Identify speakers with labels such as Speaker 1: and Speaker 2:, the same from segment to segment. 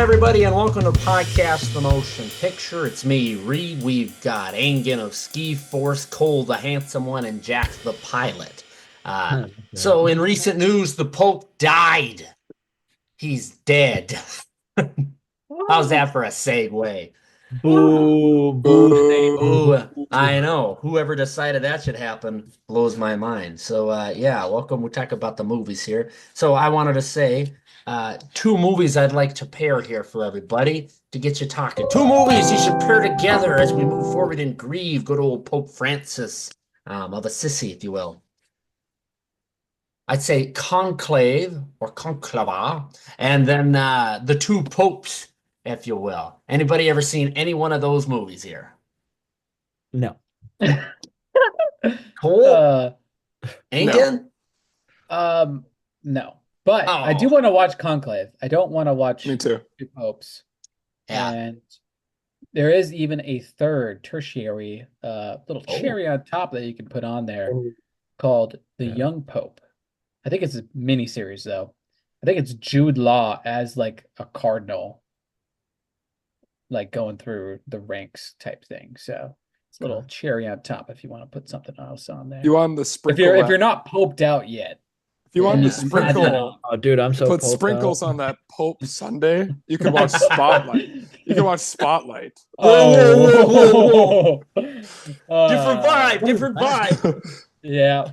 Speaker 1: everybody, and welcome to Podcast The Motion Picture. It's me, Reed. We've got Angan of Ski Force, Cole the Handsome One, and Jack the Pilot. So, in recent news, the Pope died. He's dead. How's that for a segue?
Speaker 2: Boo, boo, say
Speaker 1: Ooh,
Speaker 2: boo.
Speaker 1: I know. Whoever decided that should happen blows my mind. So, yeah, welcome. We talk about the movies here. So, I wanted to say two movies I'd like to pair here for everybody to get you talking. Two movies you should pair together as we move forward and grieve good old Pope Francis of Assisi, if you will. I'd say Conclave or Conclava, and then the two popes, if you will. Anybody ever seen any one of those movies here?
Speaker 2: No.
Speaker 1: Cole?
Speaker 3: Uh,
Speaker 2: No.
Speaker 1: Angan?
Speaker 3: um, no. But I do
Speaker 1: Oh,
Speaker 3: want to watch Conclave. I don't want to
Speaker 2: Me
Speaker 3: watch
Speaker 2: too.
Speaker 3: Two Popes.
Speaker 1: yeah.
Speaker 3: And there is even a third tertiary little
Speaker 1: Oh,
Speaker 3: cherry on top that you can put on there
Speaker 2: Oh,
Speaker 3: called The
Speaker 2: yeah.
Speaker 3: Young Pope. I think it's a mini series though. I think it's Jude Law as like a cardinal, like going through the ranks type thing. So it's a little
Speaker 2: Okay.
Speaker 3: cherry on top if you want to put something else on
Speaker 2: You
Speaker 3: there.
Speaker 2: want the
Speaker 3: If
Speaker 2: sprinkle
Speaker 3: you're
Speaker 2: that
Speaker 3: not poped out yet,
Speaker 2: if you want
Speaker 3: then
Speaker 2: the
Speaker 3: you can add that on.
Speaker 2: sprinkle
Speaker 4: Oh, dude, I'm
Speaker 2: to
Speaker 4: so
Speaker 2: put
Speaker 4: poked out.
Speaker 2: sprinkles on that Pope Sunday, you could watch Spotlight. You can watch Spotlight.
Speaker 3: Oh,
Speaker 1: different vibe, different vibe.
Speaker 3: yeah.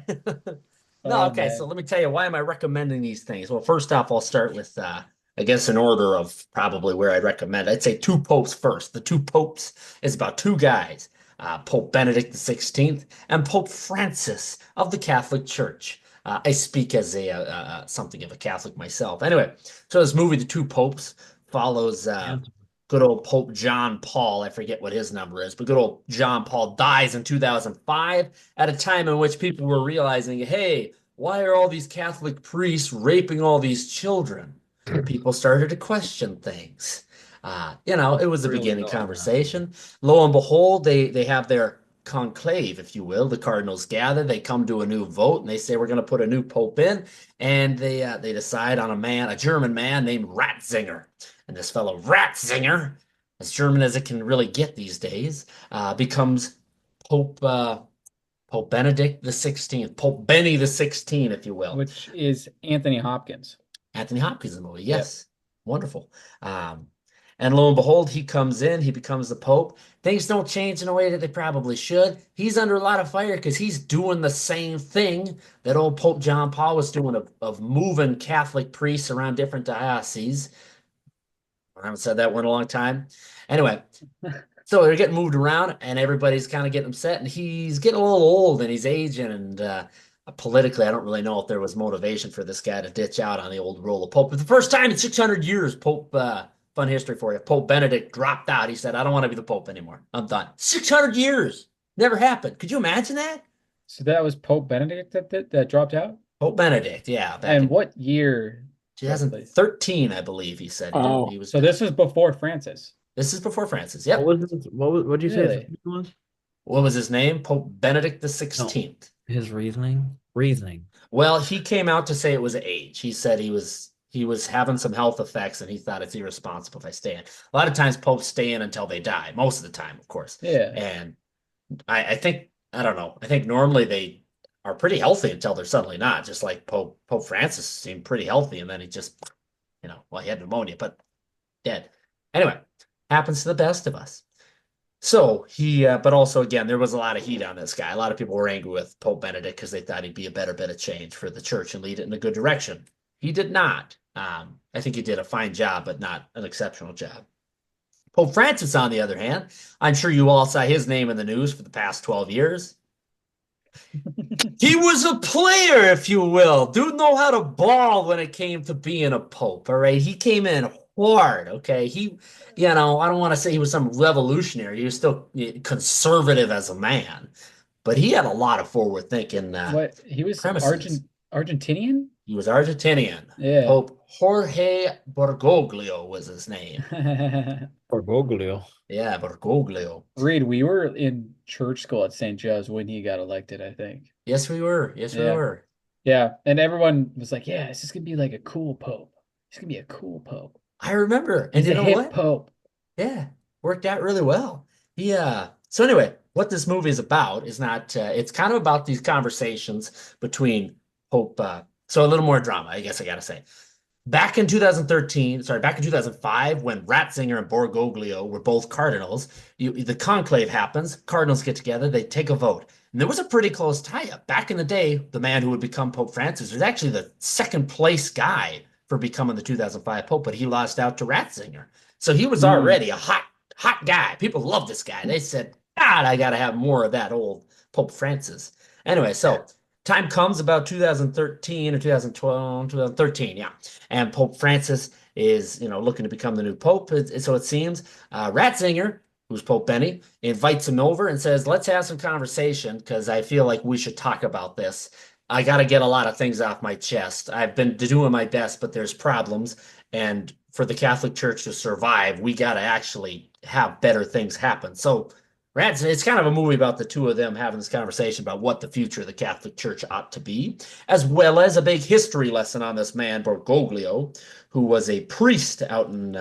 Speaker 1: No,
Speaker 3: Oh
Speaker 1: okay, so
Speaker 3: man.
Speaker 1: let me tell you, why am I recommending these things? Well, first off, I'll start with, I guess, an order of probably where I'd recommend. I'd say Two Popes first. The Two Popes is about two guys, Pope Benedict XVI and Pope Francis of the Catholic Church. I speak as a something of a Catholic myself. Anyway, so this movie, The Two Popes, follows good old Pope John Paul. I forget what his number is, but good old John Paul dies in 2005 at a time in which people were realizing, hey, why are all these Catholic priests raping all these children? People started to question things. It was a
Speaker 4: Really
Speaker 1: beginning
Speaker 4: going that way.
Speaker 1: conversation. Lo and behold, they have their conclave, if you will. The cardinals gather, they come to a new vote, and they say we're going to put a new pope in, and they decide on a German man named Ratzinger. And this fellow Ratzinger, as German as it can really get these days, becomes Pope Pope Benedict the 16th, Pope Benny the 16th, if you will.
Speaker 3: Which is Anthony Hopkins.
Speaker 1: Anthony Hopkins in the movie,
Speaker 3: Yep.
Speaker 1: yes, wonderful. Um, and lo and behold, he comes in, he becomes the Pope. Things don't change in a way that they probably should. He's under a lot of fire because he's doing the same thing that old Pope John Paul was doing of moving Catholic priests around different dioceses. I haven't said that one in a long time. Anyway, so they're getting moved around, and everybody's kind of getting upset, and he's getting a little old, and he's aging, and politically, I don't really know if there was motivation for this guy to ditch out on the old role of Pope. But the first time in 600 years, Pope, fun history for you, Pope Benedict dropped out. He said, I don't want to be the Pope anymore. I'm done. 600 years. Never happened. Could you imagine that?
Speaker 3: So that was Pope Benedict that dropped out?
Speaker 1: Pope Benedict, yeah, back
Speaker 3: And
Speaker 1: in
Speaker 3: what year, roughly?
Speaker 1: 2013, I believe he said
Speaker 2: Oh,
Speaker 1: he was
Speaker 3: So
Speaker 1: done.
Speaker 3: this was before Francis.
Speaker 1: This is before Francis.
Speaker 4: What
Speaker 1: Yep.
Speaker 4: was his, what'd you say his
Speaker 3: Really?
Speaker 4: name was?
Speaker 1: What was his name? Pope Benedict the
Speaker 4: No,
Speaker 1: 16th.
Speaker 4: his reasoning. Reasoning.
Speaker 1: Well, he came out to say it was age. He said he was having some health effects and he thought it's irresponsible if I stay in. A lot of times popes stay in until they die, most of the time, of course.
Speaker 3: Yeah.
Speaker 1: And I think I don't know. I think normally they are pretty healthy until they're suddenly not, just like Pope Francis seemed pretty healthy and then he just, well, he had pneumonia, but dead. Anyway, happens to the best of us. So but also again, there was a lot of heat on this guy. A lot of people were angry with Pope Benedict because they thought he'd be a better bit of change for the church and lead it in a good direction. He did not. I think he did a fine job, but not an exceptional job. Pope Francis, on the other hand, I'm sure you all saw his name in the news for the past 12 years. He was a player, if you will. Dude know how to ball when it came to being a pope, all right? He came in hard, okay? I don't want to say he was some revolutionary. He was still conservative as a man, but he had a lot of forward thinking
Speaker 3: What he was
Speaker 1: premises.
Speaker 3: Argentinian?
Speaker 1: He was Argentinian.
Speaker 3: Yeah.
Speaker 1: Pope Jorge Bergoglio was his name.
Speaker 4: Bergoglio.
Speaker 1: Yeah, Bergoglio.
Speaker 3: Reed, we were in church school at St. Joe's when he got elected, I think.
Speaker 1: Yes, we were. Yes, we
Speaker 3: Yeah.
Speaker 1: were.
Speaker 3: Yeah. And everyone was like, yeah, this is gonna be like a cool pope. He's gonna be a cool pope.
Speaker 1: I remember. And
Speaker 3: He's
Speaker 1: you
Speaker 3: a
Speaker 1: know
Speaker 3: hip
Speaker 1: what?
Speaker 3: pope.
Speaker 1: Yeah, worked out really well. Yeah. So anyway, what this movie is about is not. It's kind of about these conversations between Pope. So a little more drama, I guess I gotta say. Back in 2013, sorry, back in 2005, when Ratzinger and Borgoglio were both cardinals, the conclave happens. Cardinals get together, they take a vote. And there was a pretty close tie-up. Back in the day, the man who would become Pope Francis was actually the second place guy for becoming the 2005 Pope, but he lost out to Ratzinger. So he was
Speaker 3: Mm.
Speaker 1: already a hot guy. People love this guy. They said, God, I got to have more of that old Pope Francis. Anyway, so time comes about 2013 or 2012, 2013, yeah. And Pope Francis is, looking to become the new pope. So it seems. Ratzinger, who's Pope Benny, invites him over and says, "Let's have some conversation because I feel like we should talk about this. I got to get a lot of things off my chest. I've been doing my best, but there's problems. And for the Catholic Church to survive, we got to actually have better things happen." So it's kind of a movie about the two of them having this conversation about what the future of the Catholic Church ought to be, as well as a big history lesson on this man Bergoglio, who was a priest out in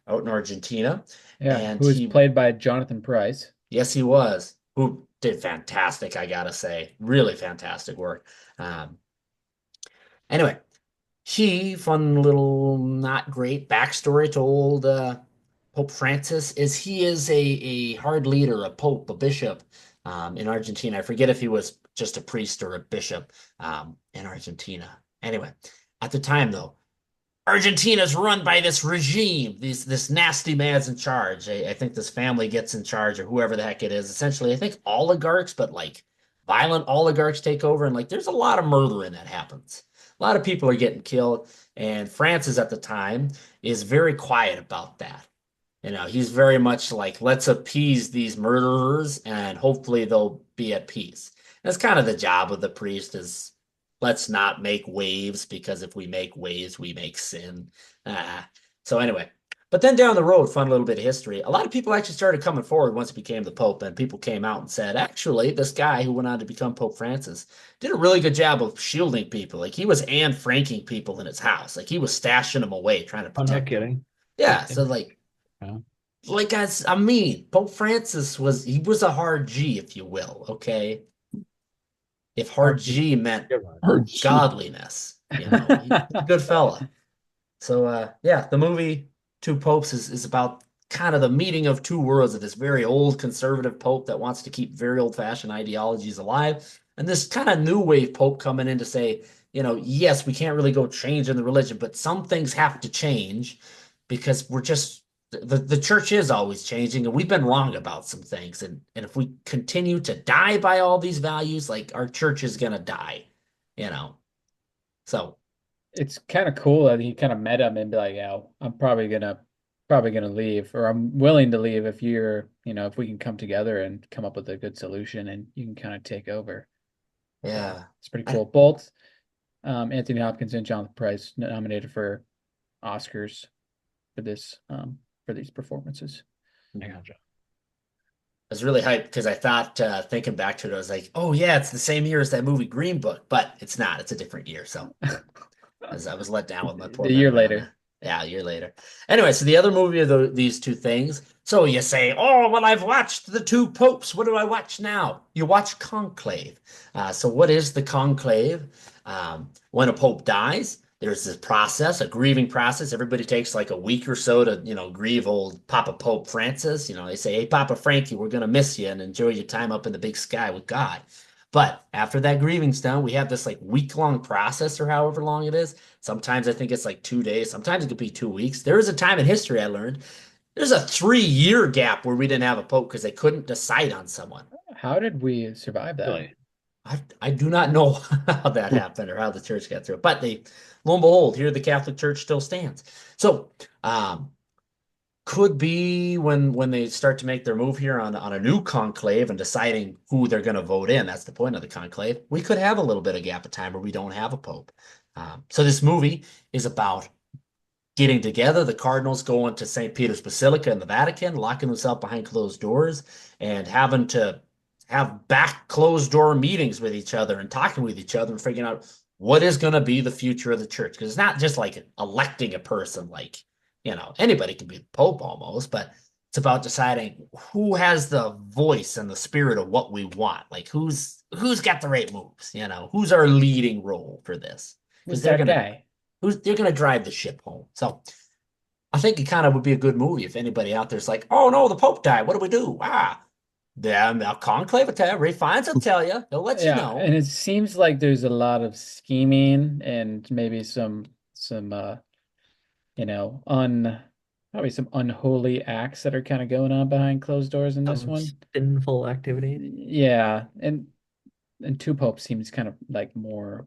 Speaker 1: Argentina,
Speaker 3: Yeah,
Speaker 1: and
Speaker 3: who is
Speaker 1: he,
Speaker 3: played by Jonathan Pryce.
Speaker 1: yes, he was, who did fantastic. I gotta say, really fantastic work. Um, anyway, fun little not great backstory to old Pope Francis is he is a hard leader, a pope, a bishop in Argentina. I forget if he was just a priest or a bishop in Argentina. Anyway, at the time though, Argentina's run by this regime, this nasty man's in charge. I think this family gets in charge or whoever the heck it is. Essentially, I think oligarchs, but like violent oligarchs take over, and like there's a lot of murdering that happens. A lot of people are getting killed, and Francis at the time is very quiet about that. He's very much like, let's appease these murderers and hopefully they'll be at peace. That's kind of the job of the priest is let's not make waves because if we make waves, we make sin. Uh, so anyway, but then down the road, fun little bit of history. A lot of people actually started coming forward once he became the Pope, and people came out and said, actually, this guy who went on to become Pope Francis did a really good job of shielding people. Like he was Anne Franking people in his house. Like he was stashing them away, trying to
Speaker 4: I'm not
Speaker 1: protect them.
Speaker 4: kidding.
Speaker 1: Yeah, so like
Speaker 4: Yeah.
Speaker 1: I mean, Pope Francis was a hard G, if you will, okay? If hard G meant
Speaker 4: Good one.
Speaker 2: Or gee,
Speaker 1: godliness, he's a good fella. So yeah, the movie Two Popes is about kind of the meeting of two worlds of this very old conservative pope that wants to keep very old-fashioned ideologies alive, and this kind of new wave pope coming in to say, yes, we can't really go change in the religion, but some things have to change because we're just the church is always changing and we've been wrong about some things. And if we continue to die by all these values, like our church is gonna die, you know. So
Speaker 3: It's kind of cool that he kind of met him and be like, "Yeah, I'm probably gonna leave, or I'm willing to leave if if we can come together and come up with a good solution, and you can kind of take over." So
Speaker 1: yeah.
Speaker 3: it's pretty cool. Both Anthony Hopkins and Jonathan Pryce nominated for Oscars for these performances.
Speaker 4: I gotcha.
Speaker 1: I was really hyped because I thought, thinking back to it, I was like, oh, yeah, it's the same year as that movie Green Book, but it's not. It's a different year. So as I was let down with my poor
Speaker 3: The year
Speaker 1: memory on
Speaker 3: later.
Speaker 1: that. Yeah, a year later. Anyway, so the other movie of these two things. So you say, oh, well, I've watched The Two Popes. What do I watch now? You watch Conclave. So what is the Conclave? When a pope dies, there's this process, a grieving process. Everybody takes like a week or so to, grieve old Papa Pope Francis. They say, hey, Papa Frankie, we're going to miss you and enjoy your time up in the big sky with God. But after that grieving's done, we have this like week-long process or however long it is. Sometimes I think it's like 2 days. Sometimes it could be 2 weeks. There was a time in history I learned there's a 3-year gap where we didn't have a pope because they couldn't decide on someone.
Speaker 3: How did we survive that?
Speaker 4: Really?
Speaker 1: I do not know how that happened or how the church got through it, but lo and behold, here the Catholic Church still stands. So, could be when they start to make their move here on a new conclave and deciding who they're going to vote in. That's the point of the conclave. We could have a little bit of gap of time where we don't have a pope. So this movie is about getting together. The cardinals going to St. Peter's Basilica in the Vatican, locking themselves behind closed doors, and having to have back closed door meetings with each other and talking with each other and figuring out what is going to be the future of the church. Because it's not just like electing a person like anybody can be the Pope almost, but it's about deciding who has the voice and the spirit of what we want. Like who's got the right moves, who's our leading role for this? Because
Speaker 3: Who's that guy?
Speaker 1: they're gonna drive the ship home. So I think it kind of would be a good movie if anybody out there's like, oh no, the Pope died. What do we do? Then Conclave will tell you, Ray Fiennes will tell you. He'll let you
Speaker 3: Yeah, and
Speaker 1: know.
Speaker 3: it seems like there's a lot of scheming and maybe some you know, probably some unholy acts that are kind of going on behind closed doors in this
Speaker 4: Some
Speaker 3: one.
Speaker 4: sinful activity.
Speaker 3: Yeah, and Two Popes seems kind of like more,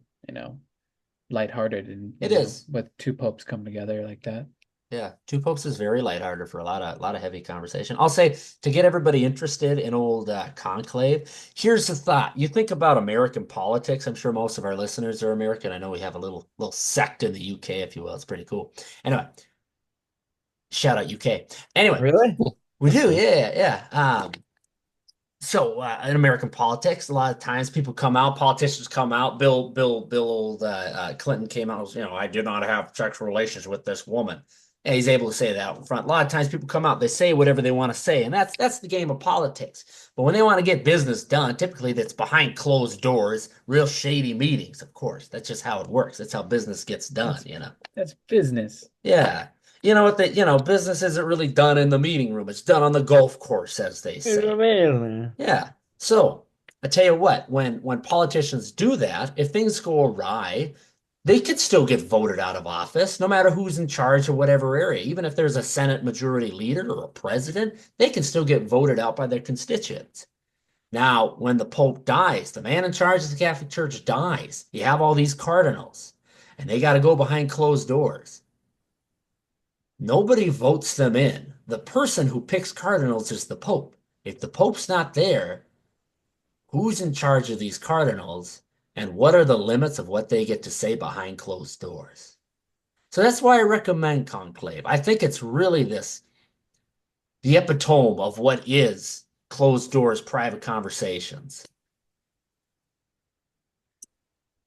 Speaker 3: lighthearted and,
Speaker 1: It is.
Speaker 3: with two popes come together like that.
Speaker 1: Yeah, Two Popes is very lighthearted for a lot of heavy conversation. I'll say to get everybody interested in old Conclave, here's the thought. You think about American politics. I'm sure most of our listeners are American. I know we have a little sect in the UK, if you will. It's pretty cool. Anyway, shout out UK. Anyway,
Speaker 4: Really?
Speaker 1: we
Speaker 4: That's
Speaker 1: do,
Speaker 4: cool.
Speaker 1: yeah, yeah. So in American politics, a lot of times people come out, politicians come out. Bill Clinton came out. I did not have sexual relations with this woman. And he's able to say that out in front. A lot of times people come out, they say whatever they want to say, and that's the game of politics. But when they want to get business done, typically that's behind closed doors, real shady meetings. Of course, that's just how it works. That's how business gets done.
Speaker 3: That's business.
Speaker 1: Yeah. You know what? Business isn't really done in the meeting room. It's done on the golf course, as they say.
Speaker 4: Really?
Speaker 1: Yeah. So I tell you what, when politicians do that, if things go awry, they could still get voted out of office, no matter who's in charge of whatever area. Even if there's a Senate majority leader or a president, they can still get voted out by their constituents. Now, when the Pope dies, the man in charge of the Catholic Church dies. You have all these cardinals, and they got to go behind closed doors. Nobody votes them in. The person who picks cardinals is the Pope. If the Pope's not there, who's in charge of these cardinals, and what are the limits of what they get to say behind closed doors? So that's why I recommend Conclave. I think it's really the epitome of what is closed doors private conversations.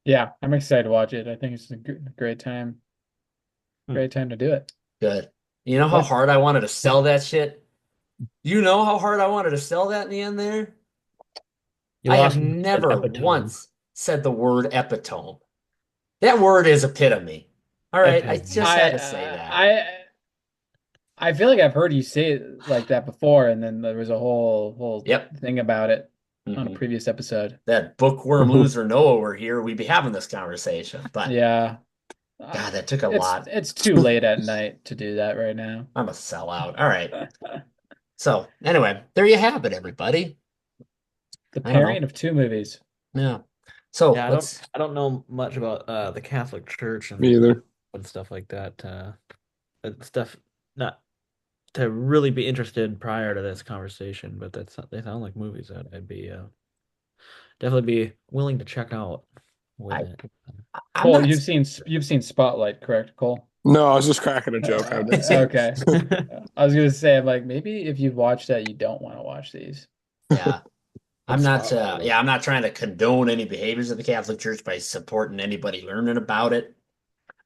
Speaker 3: Yeah, I'm excited to watch it. I think it's a great time.
Speaker 4: Hmm.
Speaker 3: Great time to do it.
Speaker 1: Good. You know how
Speaker 3: Yeah.
Speaker 1: hard I wanted to sell that shit? You know how hard I wanted to sell that in the end there?
Speaker 4: You
Speaker 1: I have
Speaker 4: lost me at
Speaker 1: never
Speaker 4: epitome.
Speaker 1: once said the word epitome. That word is epitome. All right, I
Speaker 4: Epitome.
Speaker 1: just had to say that.
Speaker 3: I feel like I've heard you say it like that before, and then there was a whole
Speaker 1: Yep.
Speaker 3: thing about it on a
Speaker 1: Mhm.
Speaker 3: previous episode.
Speaker 1: That bookworm loser Noah were here, we'd be having this conversation. But
Speaker 3: Yeah.
Speaker 1: God, that took a
Speaker 3: It's
Speaker 1: lot.
Speaker 3: it's too late at night to do that right now.
Speaker 1: I'm a sellout. All right. So anyway, there you have it, everybody.
Speaker 3: The
Speaker 1: I don't
Speaker 3: pairing
Speaker 1: know.
Speaker 3: of two movies.
Speaker 1: Yeah. So
Speaker 4: Yeah,
Speaker 1: let's.
Speaker 4: I don't know much about the Catholic Church
Speaker 2: Me either.
Speaker 4: and stuff like that. Stuff not to really be interested prior to this conversation, but they sound like movies that I'd be definitely be willing to check out with
Speaker 1: I,
Speaker 4: it.
Speaker 1: I'm
Speaker 3: Cole,
Speaker 1: not.
Speaker 3: you've seen Spotlight, correct, Cole?
Speaker 2: No, I was just cracking a joke. I've been saying.
Speaker 3: Okay. I was gonna say, I'm like, maybe if you've watched that, you don't want to watch these.
Speaker 1: Yeah. I'm
Speaker 2: What's
Speaker 1: not.
Speaker 2: Spotlight?
Speaker 1: Yeah. I'm not trying to condone any behaviors of the Catholic Church by supporting anybody learning about it.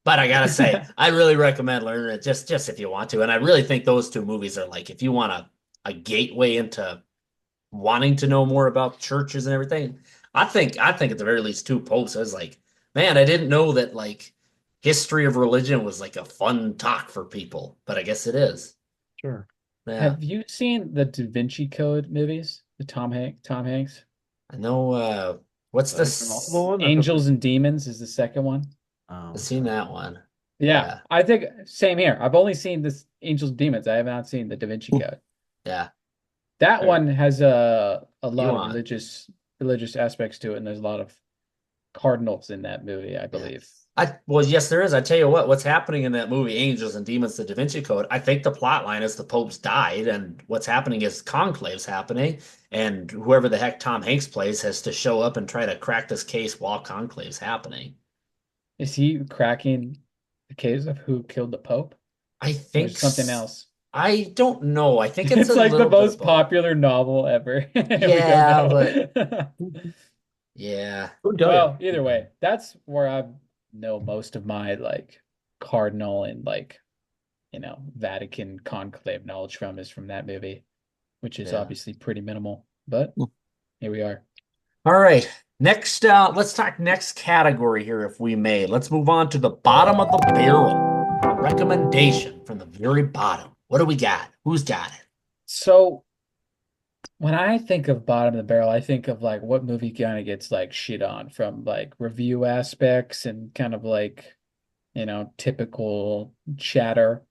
Speaker 1: But I gotta say, I really recommend learning it just if you want to. And I really think those two movies are like if you want a gateway into wanting to know more about churches and everything. I think at the very least two popes. I was like, man, I didn't know that like history of religion was like a fun talk for people, but I guess it is.
Speaker 4: Sure.
Speaker 1: Yeah.
Speaker 3: Have you seen the Da Vinci Code movies? The Tom Hanks?
Speaker 1: I know what's
Speaker 4: Is there multiple
Speaker 1: this?
Speaker 4: ones?
Speaker 3: Angels and Demons is the second one.
Speaker 1: I've
Speaker 4: Oh,
Speaker 1: seen that one.
Speaker 3: Yeah,
Speaker 1: Yeah.
Speaker 3: I think same here. I've only seen this Angels and Demons. I have not seen the Da Vinci Code.
Speaker 1: Yeah.
Speaker 3: That
Speaker 1: All right.
Speaker 3: one has a
Speaker 1: You
Speaker 3: lot of
Speaker 1: on.
Speaker 3: religious aspects to it, and there's a lot of cardinals in that movie, I believe.
Speaker 1: Well, yes, there is. I tell you what's happening in that movie, Angels and Demons, The Da Vinci Code. I think the plot line is the Pope's died, and what's happening is conclave's happening, and whoever the heck Tom Hanks plays has to show up and try to crack this case while conclave's happening.
Speaker 3: Is he cracking the case of who killed the Pope?
Speaker 1: I
Speaker 3: Or
Speaker 1: think
Speaker 3: something else?
Speaker 1: I don't know. I think it's
Speaker 3: It's
Speaker 1: a
Speaker 3: like the
Speaker 1: little bit of
Speaker 3: most
Speaker 1: both.
Speaker 3: popular novel ever. We don't
Speaker 1: Yeah, but
Speaker 3: know.
Speaker 1: yeah,
Speaker 4: who tell
Speaker 3: Well,
Speaker 4: you?
Speaker 3: either way, that's where I know most of my like cardinal and like, Vatican conclave knowledge from is from that movie, which is
Speaker 1: Yeah.
Speaker 3: obviously pretty minimal. But here we are.
Speaker 1: All right. Next, let's talk next category here, if we may. Let's move on to the bottom of the barrel. A recommendation from the very bottom. What do we got? Who's got it?
Speaker 3: So when I think of bottom of the barrel, I think of like what movie kind of gets like shit on from like review aspects and kind of like, typical chatter.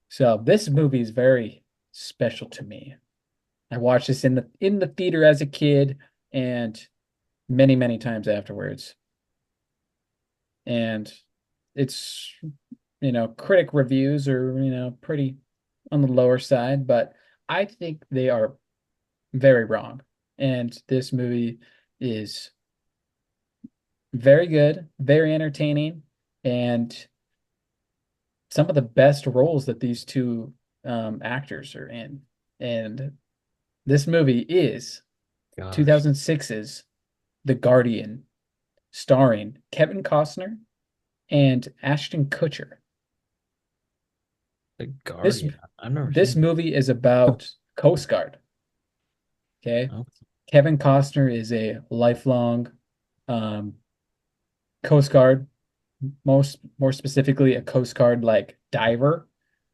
Speaker 3: So this movie is very special to me. I watched this in the theater as a kid and many, many times afterwards. And it's, critic reviews are, pretty on the lower side, but I think they are very wrong. And this movie is very good, very entertaining, and some of the best roles that these two actors are in. And this movie is
Speaker 4: Gosh.
Speaker 3: 2006's The Guardian, starring Kevin Costner and Ashton Kutcher.
Speaker 4: The
Speaker 3: This
Speaker 4: Guardian. I've never
Speaker 3: this
Speaker 4: seen
Speaker 3: movie is about Coast Guard. Okay.
Speaker 4: it. Oh,
Speaker 3: Kevin Costner is a lifelong um, Coast Guard, more specifically a Coast Guard like diver,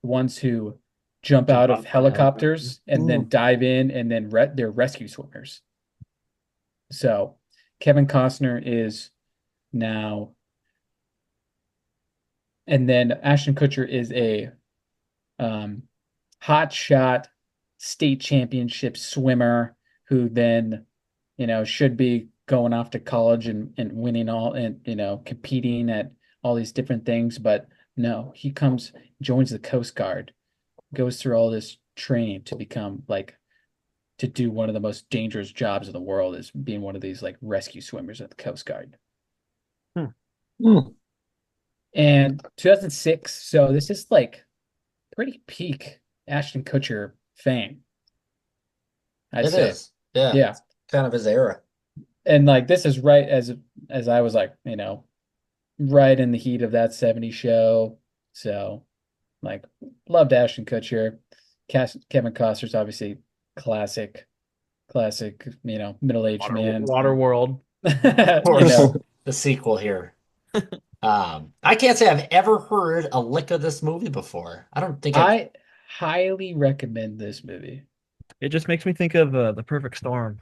Speaker 3: ones who jump
Speaker 1: Jump
Speaker 3: out
Speaker 1: out
Speaker 3: of
Speaker 1: of helicopter.
Speaker 3: helicopters and then dive in and then they're rescue swimmers. So Kevin Costner is now, and then Ashton Kutcher is a hot shot state championship swimmer who then, should be going off to college and winning all and, competing at all these different things. But no, he joins the Coast Guard, goes through all this training to become like, to do one of the most dangerous jobs in the world is being one of these like rescue swimmers at the Coast Guard. And 2006, so this is like pretty peak Ashton Kutcher fame, I'd
Speaker 1: It
Speaker 3: say.
Speaker 1: is. Yeah.
Speaker 3: Yeah.
Speaker 1: It's kind of his era.
Speaker 3: And like this is right as I was like, right in the heat of that 70s show. So like loved Ashton Kutcher. Kevin Costner's obviously classic, middle-aged man.
Speaker 4: Waterworld.
Speaker 1: Of course. The sequel here. I can't say I've ever heard a lick of this movie before. I don't think
Speaker 3: I highly recommend this movie.
Speaker 4: It just makes me think of The Perfect Storm.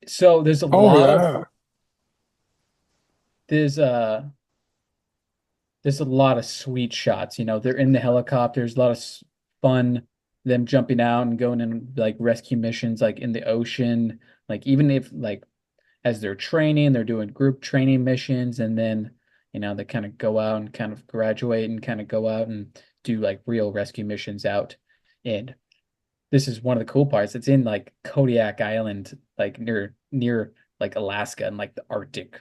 Speaker 3: So there's a lot of sweet shots. They're in the helicopters, a lot of fun, them jumping out and going in like rescue missions, like in the ocean. Like even if like as they're training, they're doing group training missions, and then they kind of go out and kind of graduate and kind of go out and do like real rescue missions out. And this is one of the cool parts. It's in like Kodiak Island, like near like Alaska and like the Arctic,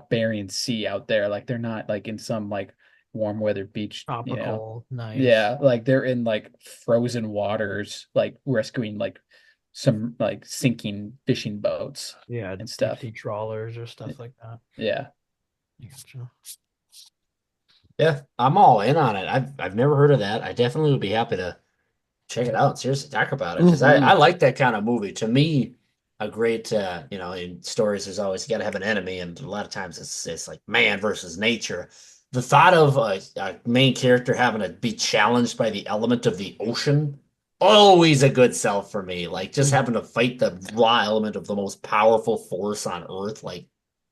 Speaker 3: Bering Sea out there. Like they're not like in some like warm weather beach,
Speaker 4: Tropical, nice.
Speaker 3: Yeah, like they're in like frozen waters, like rescuing like some like sinking fishing boats.
Speaker 4: Yeah,
Speaker 3: and stuff.
Speaker 4: deep sea trawlers or stuff like that.
Speaker 3: Yeah.
Speaker 1: Yeah, I'm all in on it. I've never heard of that. I definitely would be happy to check it out. Seriously, talk about it because I like that kind of movie. To me, a great in stories, there's always you got to have an enemy, and a lot of times it's like man versus nature. The thought of a main character having to be challenged by the element of the ocean, always a good sell for me. Like just having to fight the raw element of the most powerful force on Earth. Like,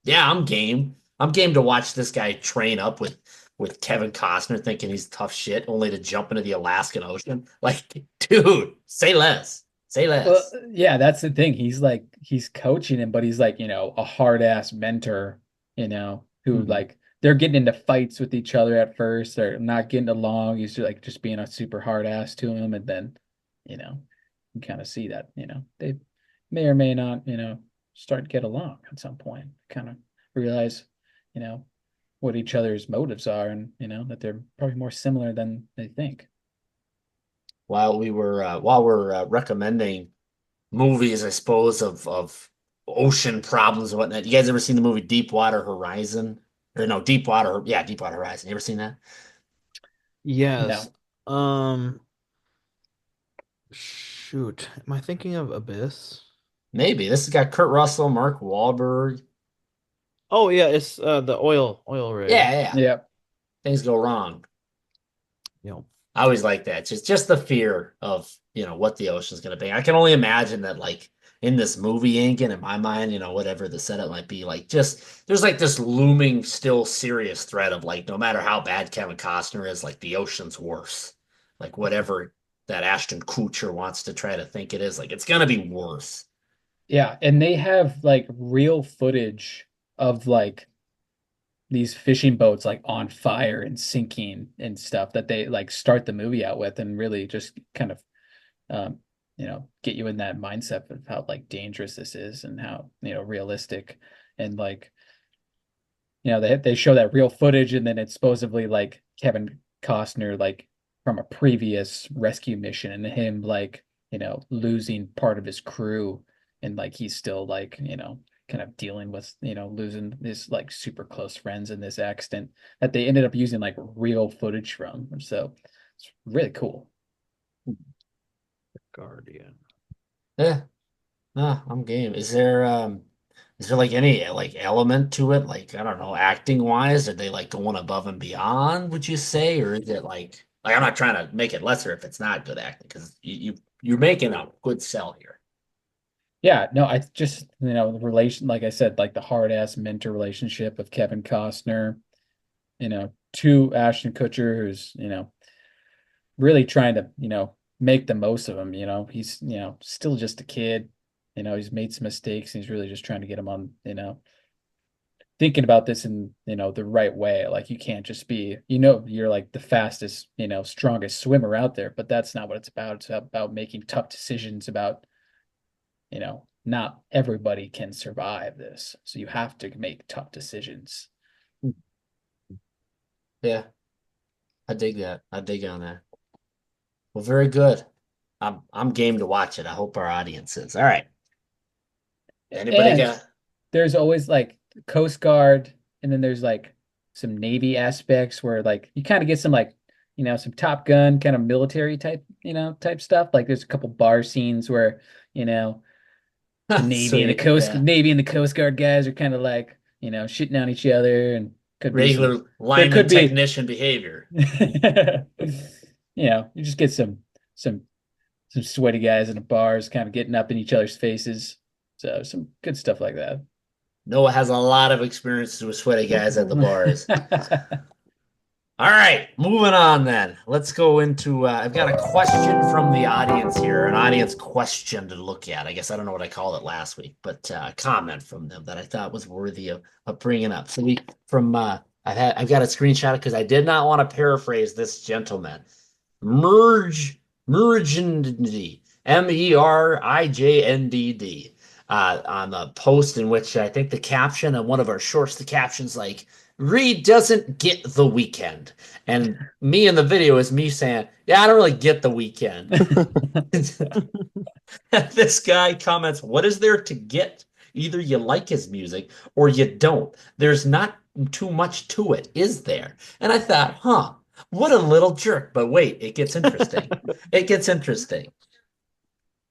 Speaker 1: yeah, I'm game. I'm game to watch this guy train up with Kevin Costner thinking he's tough shit, only to jump into the Alaskan Ocean. Like, dude, say less. Say less.
Speaker 3: Well, yeah, that's the thing. He's coaching him, but he's like, a hard ass mentor, who like they're getting into fights with each other at first. They're not getting along. He's like just being a super hard ass to him, and then, you kind of see that, they may or may not, start to get along at some point. Kind of realize, what each other's motives are, and that they're probably more similar than they think.
Speaker 1: While we're recommending movies, I suppose of ocean problems and whatnot. You guys ever seen the movie Deepwater Horizon? Or no, Deepwater Horizon. You ever seen that?
Speaker 4: Yes.
Speaker 3: No.
Speaker 4: Um, Shoot. Am I thinking of Abyss?
Speaker 1: Maybe this has got Kurt Russell, Mark Wahlberg.
Speaker 4: Oh yeah, it's the oil rig.
Speaker 1: Yeah, yeah.
Speaker 3: Yeah.
Speaker 1: Things go wrong.
Speaker 4: Yep.
Speaker 1: I always like that. Just the fear of, what the ocean's gonna be. I can only imagine that like in this movie Incan, in my mind, whatever the setup might be, like just there's like this looming, still serious threat of like no matter how bad Kevin Costner is, like the ocean's worse. Like whatever that Ashton Kutcher wants to try to think it is, like it's gonna be worse.
Speaker 3: Yeah, and they have like real footage of like these fishing boats like on fire and sinking and stuff that they like start the movie out with and really just kind of um get you in that mindset of how like dangerous this is and how realistic and like they show that real footage and then it's supposedly like Kevin Costner like from a previous rescue mission and him like losing part of his crew and like he's still like kind of dealing with losing his like super close friends in this accident that they ended up using like real footage from, so it's really cool.
Speaker 4: Guardian.
Speaker 1: Yeah, I'm game. Is there like any like element to it? Like, I don't know, acting wise, are they like going above and beyond, would you say? Or is it like I'm not trying to make it lesser if it's not good acting, because you're making a good sell here.
Speaker 3: Yeah, no, I just the relation, like I said, like the hard ass mentor relationship of Kevin Costner, to Ashton Kutcher, who's really trying to make the most of him. He's still just a kid. He's made some mistakes, and he's really just trying to get him on thinking about this in the right way. Like you can't just be you're like the fastest strongest swimmer out there, but that's not what it's about. It's about making tough decisions about not everybody can survive this. So you have to make tough decisions.
Speaker 1: Yeah, I dig that. I dig on that. Well, very good. I'm game to watch it. I hope our audience is. All right. Anybody
Speaker 3: And
Speaker 1: got
Speaker 3: there's always like Coast Guard, and then there's like some Navy aspects where like you kind of get some like, some Top Gun kind of military type, type stuff. Like there's a couple bar scenes where, you know, the
Speaker 1: sweet? Yeah.
Speaker 3: Navy and the Coast Guard guys are kind of like, shitting on each other and could be some
Speaker 1: Regular
Speaker 3: there
Speaker 1: lineman
Speaker 3: could be
Speaker 1: technician behavior.
Speaker 3: you just get some some sweaty guys in the bars kind of getting up in each other's faces. So some good stuff like that.
Speaker 1: Noah has a lot of experiences with sweaty guys at the bars. All right, moving on then. Let's go into. I've got a question from the audience here, an audience question to look at. I guess I don't know what I called it last week, but a comment from them that I thought was worthy of bringing up. So I've got a screenshot because I did not want to paraphrase this gentleman. Mergindy, Merinjndd, on the post in which I think the caption on one of our shorts, the caption's like, Reed doesn't get the weekend. And me in the video is me saying, yeah, I don't really get the weekend. This guy comments, what is there to get? Either you like his music or you don't. There's not too much to it, is there? And I thought, what a little jerk. But wait, it gets interesting. It gets interesting.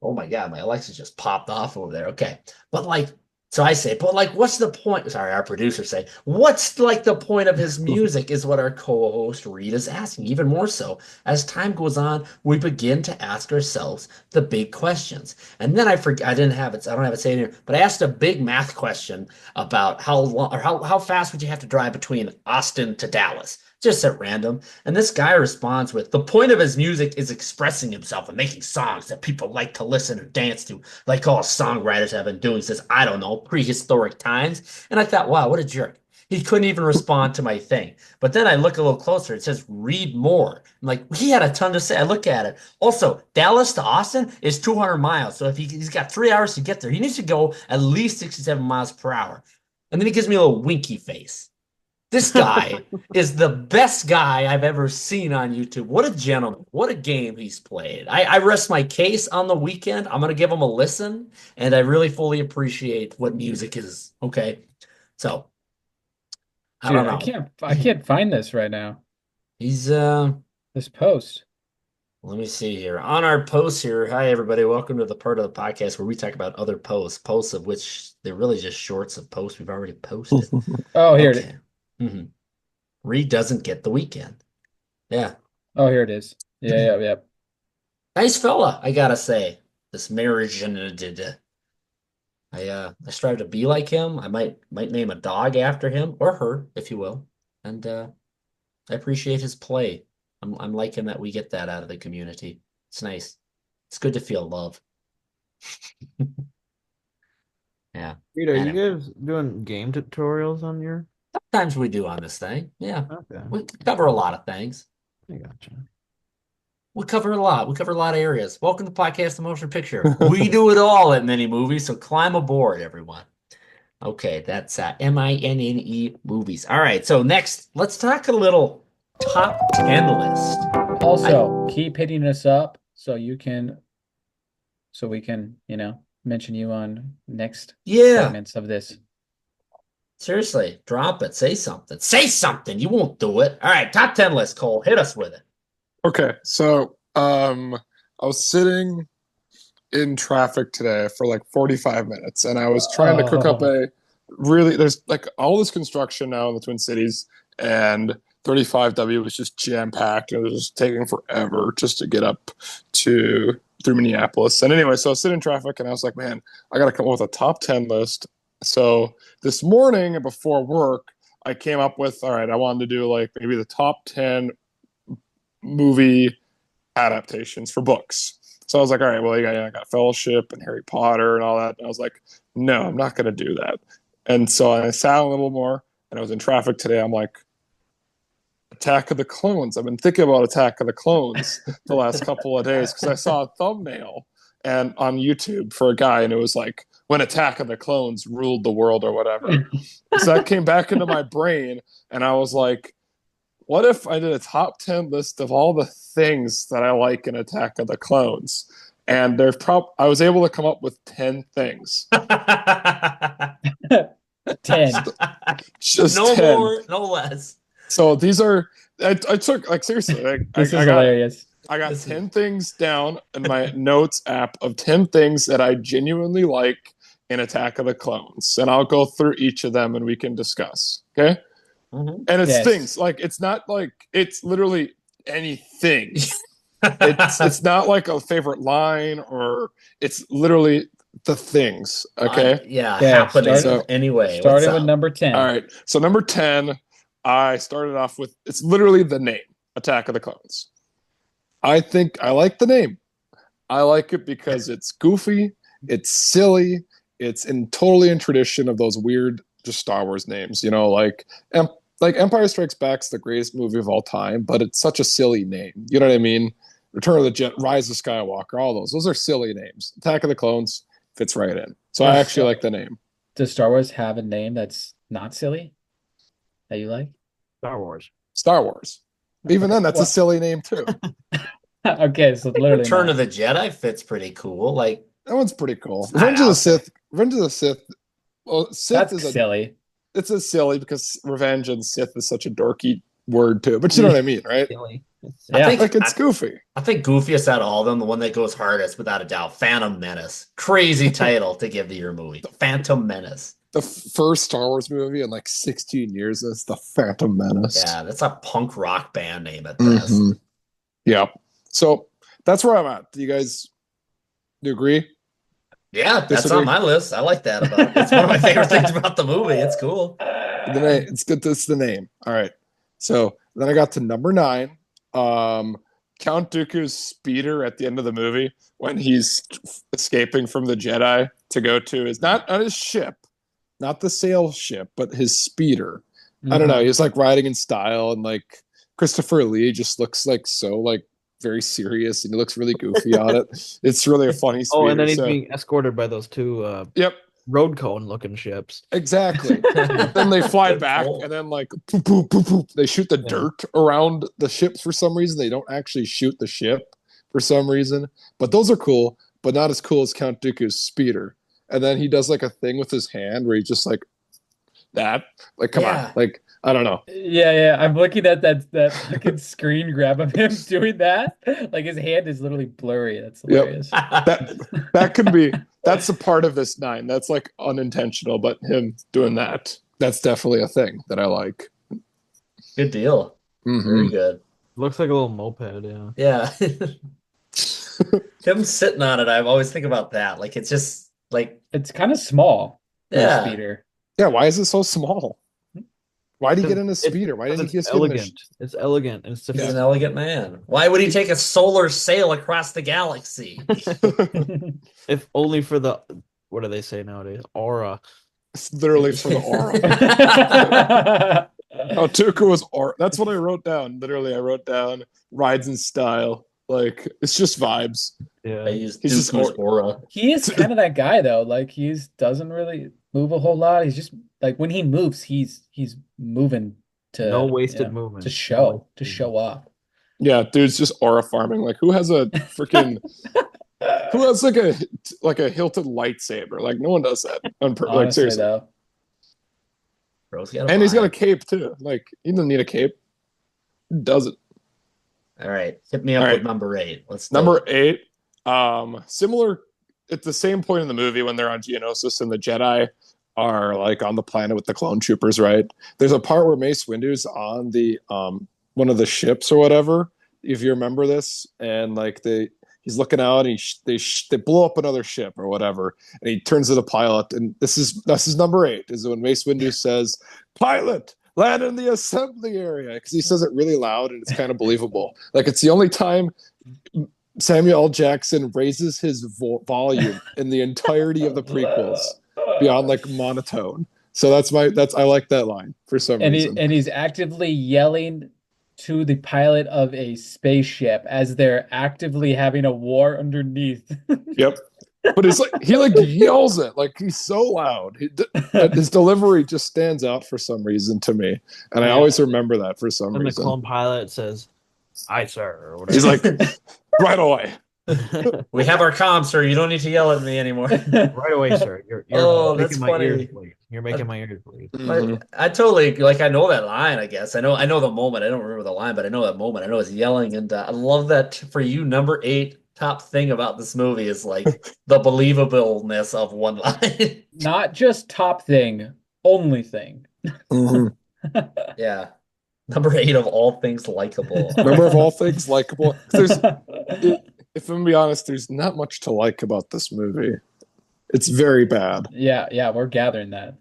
Speaker 1: Oh my God, my Alexa just popped off over there. Okay. But like, so I say, but like, what's the point? Sorry, our producer say, what's like the point of his music is what our co-host Reed is asking. Even more so, as time goes on, we begin to ask ourselves the big questions. And then I forget, I didn't have it, I don't have it saying here, but I asked a big math question about how long or how fast would you have to drive between Austin to Dallas? Just at random. And this guy responds with, the point of his music is expressing himself and making songs that people like to listen or dance to, like all songwriters have been doing since, I don't know, prehistoric times. And I thought, wow, what a jerk. He couldn't even respond to my thing. But then I look a little closer. It says, read more. I'm like, he had a ton to say. I look at it. Also, Dallas to Austin is 200 miles. So if he's got 3 hours to get there, he needs to go at least 67 miles per hour. And then he gives me a little winky face. This guy is the best guy I've ever seen on YouTube. What a gentleman. What a game he's played. I rest my case on the weekend. I'm going to give him a listen, and I really fully appreciate what music is. Okay. So, I
Speaker 3: Dude,
Speaker 1: don't know.
Speaker 3: I can't find this right now.
Speaker 1: He's
Speaker 3: This post.
Speaker 1: Let me see here. On our posts here, hi everybody, welcome to the part of the podcast where we talk about other posts of which they're really just shorts of posts we've already posted.
Speaker 3: Oh, here it is.
Speaker 1: Okay. Reed doesn't get the weekend. Yeah.
Speaker 3: Oh, here it is. Yeah.
Speaker 1: Nice fella, I gotta say. This marriage and I strive to be like him. I might name a dog after him or her, if you will. And I appreciate his play. I'm liking that we get that out of the community. It's nice. It's good to feel love. Yeah.
Speaker 4: Rita, are you
Speaker 1: Anyway,
Speaker 4: guys doing game tutorials on your?
Speaker 1: sometimes we do on this thing. Yeah.
Speaker 4: Okay,
Speaker 1: We cover a lot of things.
Speaker 4: I gotcha.
Speaker 1: We cover a lot. We cover a lot of areas. Welcome to Podcast The Motion Picture. We do it all at Minne Movies, so climb aboard, everyone. Okay, that's Minne Movies. All right, so next, let's talk a little top 10 list.
Speaker 3: Also, keep hitting us up so we can, mention you on next
Speaker 1: Yeah,
Speaker 3: segments of this.
Speaker 1: seriously, drop it. Say something. Say something. You won't do it. All right, top 10 list, Cole. Hit us with it.
Speaker 2: Okay, so I was sitting in traffic today for like 45 minutes, and I was trying to cook up there's like all this construction now in the Twin Cities, and 35W was just jam-packed. It was just taking forever just to get up through Minneapolis. And anyway, so I was sitting in traffic, and I was like, man, I got to come up with a top 10 list. So this morning before work, I came up with, all right, I wanted to do like maybe the top 10 movie adaptations for books. So I was like, all right, well, I got Fellowship and Harry Potter and all that. And I was like, no, I'm not going to do that. And so I sat a little more, and I was in traffic today. I'm like, Attack of the Clones. I've been thinking about Attack of the Clones the last couple of days because I saw a thumbnail and on YouTube for a guy, and it was like when Attack of the Clones ruled the world or whatever. So that came back into my brain, and I was like, what if I did a top 10 list of all the things that I like in Attack of the Clones? And I was able to come up with 10 things.
Speaker 3: 10.
Speaker 2: Just
Speaker 1: No
Speaker 2: 10.
Speaker 1: more, no less.
Speaker 2: So these are, I took, like, seriously,
Speaker 3: This is hilarious.
Speaker 2: I got 10 things down in my notes app of 10 things that I genuinely like in Attack of the Clones. And I'll go through each of them and we can discuss. Okay?
Speaker 1: Mm-hmm.
Speaker 2: And it's
Speaker 3: Yes.
Speaker 2: things like it's not like it's literally anything. it's not like a favorite line or it's literally the things. Okay.
Speaker 1: Yeah,
Speaker 3: Okay,
Speaker 1: happening
Speaker 2: so-
Speaker 1: anyway.
Speaker 3: Started
Speaker 1: what's
Speaker 3: with
Speaker 1: up?
Speaker 3: number 10.
Speaker 2: All right. So number 10, I started off with it's literally the name, Attack of the Clones. I think I like the name. I like it because it's goofy, it's silly, it's totally in tradition of those weird just Star Wars names, like Empire Strikes Back's the greatest movie of all time, but it's such a silly name. You know what I mean? Return of the Jet, Rise of Skywalker, all those are silly names. Attack of the Clones fits right in. So I actually like the name.
Speaker 3: Does Star Wars have a name that's not silly that you like?
Speaker 4: Star Wars.
Speaker 2: Star Wars. Even then, that's
Speaker 3: Well-
Speaker 2: a silly name too.
Speaker 3: Okay, so literally
Speaker 1: Return
Speaker 3: not.
Speaker 1: of the Jedi fits pretty cool. Like,
Speaker 2: That one's pretty cool.
Speaker 1: It's not out
Speaker 2: Revenge of the Sith. Well, Sith
Speaker 3: That's
Speaker 2: is
Speaker 3: silly.
Speaker 2: it's a silly because revenge and Sith is such a dorky word too. But you know what I mean, right?
Speaker 4: Silly.
Speaker 1: I
Speaker 3: Yeah.
Speaker 1: think
Speaker 2: Like it's goofy.
Speaker 1: I think goofiest out of all of them, the one that goes hardest without a doubt, Phantom Menace. Crazy title to give to your movie, Phantom Menace.
Speaker 2: The first Star Wars movie in like 16 years is the Phantom Menace.
Speaker 1: Yeah, that's a punk rock band name at best.
Speaker 2: Mhm. Yeah. So that's where I'm at. Do you agree?
Speaker 1: Yeah, that's
Speaker 2: Disagree.
Speaker 1: on my list. I like that about it. It's one of my favorite things about the movie. It's cool.
Speaker 2: The name, it's good. That's the name. All right. So then I got to number 9. Count Dooku's speeder at the end of the movie when he's escaping from the Jedi to go to his not his ship, not the sail ship, but his speeder. I don't know. He's like riding in style, and like Christopher Lee just looks like so like very serious, and he looks really goofy on it. It's really a funny speeder.
Speaker 4: Oh, and then he's
Speaker 2: so-
Speaker 4: being escorted by those two
Speaker 2: Yep,
Speaker 4: road cone looking ships.
Speaker 2: exactly. Then they fly
Speaker 1: Good
Speaker 2: back,
Speaker 1: pull.
Speaker 2: and then like poop, poop, poop, poop. They shoot the
Speaker 4: Yeah.
Speaker 2: dirt around the ships for some reason. They don't actually shoot the ship for some reason, but those are cool, but not as cool as Count Dooku's speeder. And then he does like a thing with his hand where he's just like that. Like, come
Speaker 1: Yeah.
Speaker 2: on, like I don't know.
Speaker 3: Yeah. I'm looking at that fucking screen grab of him doing that. Like his hand is literally blurry. That's
Speaker 2: Yep.
Speaker 3: hilarious.
Speaker 2: That that could be that's a part of this nine. That's like unintentional, but him doing that's definitely a thing that I like.
Speaker 1: Good deal. Very
Speaker 2: Hmm
Speaker 1: good.
Speaker 4: Looks like a little moped, yeah.
Speaker 1: Yeah. Him sitting on it, I always think about that. Like it's just like,
Speaker 3: It's kind of small for a
Speaker 1: yeah,
Speaker 3: speeder.
Speaker 2: Yeah, why is it so small? Why did he get in a
Speaker 4: It's
Speaker 2: speeder? Why
Speaker 4: because
Speaker 2: didn't he
Speaker 4: it's
Speaker 2: just get in a
Speaker 4: elegant. It's elegant and
Speaker 1: he's
Speaker 2: yeah.
Speaker 1: an
Speaker 4: sophisticated.
Speaker 1: elegant man. Why would he take a solar sail across the galaxy?
Speaker 4: If only for the, what do they say nowadays? Aura.
Speaker 2: It's literally for the aura. Oh, Tuca was aura. That's what I wrote down. Literally, I wrote down rides in style. Like it's just vibes.
Speaker 1: I
Speaker 4: Yeah.
Speaker 1: use
Speaker 2: He's just
Speaker 1: Dooku's aura.
Speaker 3: He is kind of that guy though. Like he's doesn't really move a whole lot. He's just like when he moves, he's moving
Speaker 4: No
Speaker 3: to
Speaker 4: wasted movement. No
Speaker 3: to
Speaker 4: wasted movement.
Speaker 3: show off.
Speaker 2: Yeah, dude's just aura farming. Like who has like a hilted lightsaber? Like no one does that. Like
Speaker 3: Honestly
Speaker 2: seriously.
Speaker 3: though,
Speaker 1: Bro's got a
Speaker 2: And he's got a
Speaker 1: vibe.
Speaker 2: cape too. Like he doesn't need a cape. He does it.
Speaker 1: All right, hit me
Speaker 2: All
Speaker 1: up with
Speaker 2: right.
Speaker 1: number 8. Let's do
Speaker 2: Number
Speaker 1: it.
Speaker 2: 8. Similar at the same point in the movie when they're on Geonosis and the Jedi are like on the planet with the clone troopers, right? There's a part where Mace Windu's on the one of the ships or whatever, if you remember this, and like he's looking out and they blow up another ship or whatever, and he turns to the pilot, and this is number 8 is when Mace Windu says, "Pilot, land in the assembly area," because he says it really loud and it's kind of believable. Like it's the only time Samuel L. Jackson raises his volume in the entirety of the prequels beyond like monotone. So that's I like that line for some reason.
Speaker 3: and he's actively yelling to the pilot of a spaceship as they're actively having a war underneath.
Speaker 2: Yep. But it's like he like yells it like he's so loud. His delivery just stands out for some reason to me, and I
Speaker 4: Yeah.
Speaker 2: always remember that for some
Speaker 4: And the
Speaker 2: reason.
Speaker 4: clone pilot says, "Aye, sir," or
Speaker 2: He's
Speaker 4: whatever.
Speaker 2: like, right away.
Speaker 1: We have our comms, sir. You don't need to yell at me anymore.
Speaker 4: Right away, sir. You're
Speaker 1: Oh, that's
Speaker 4: making my ears
Speaker 1: funny.
Speaker 4: bleed. You're making my ears bleed.
Speaker 2: Mhm.
Speaker 1: I totally like. I know that line. I guess I know the moment. I don't remember the line, but I know that moment. I know it's yelling, and I love that for you. Number 8 top thing about this movie is like the believableness of one line.
Speaker 3: Not just top thing, only thing.
Speaker 2: Mhm.
Speaker 1: Yeah, number 8 of all things likable.
Speaker 2: Remember of all things likable. If I'm gonna be honest, there's not much to like about this movie. It's very bad.
Speaker 3: Yeah, we're gathering that.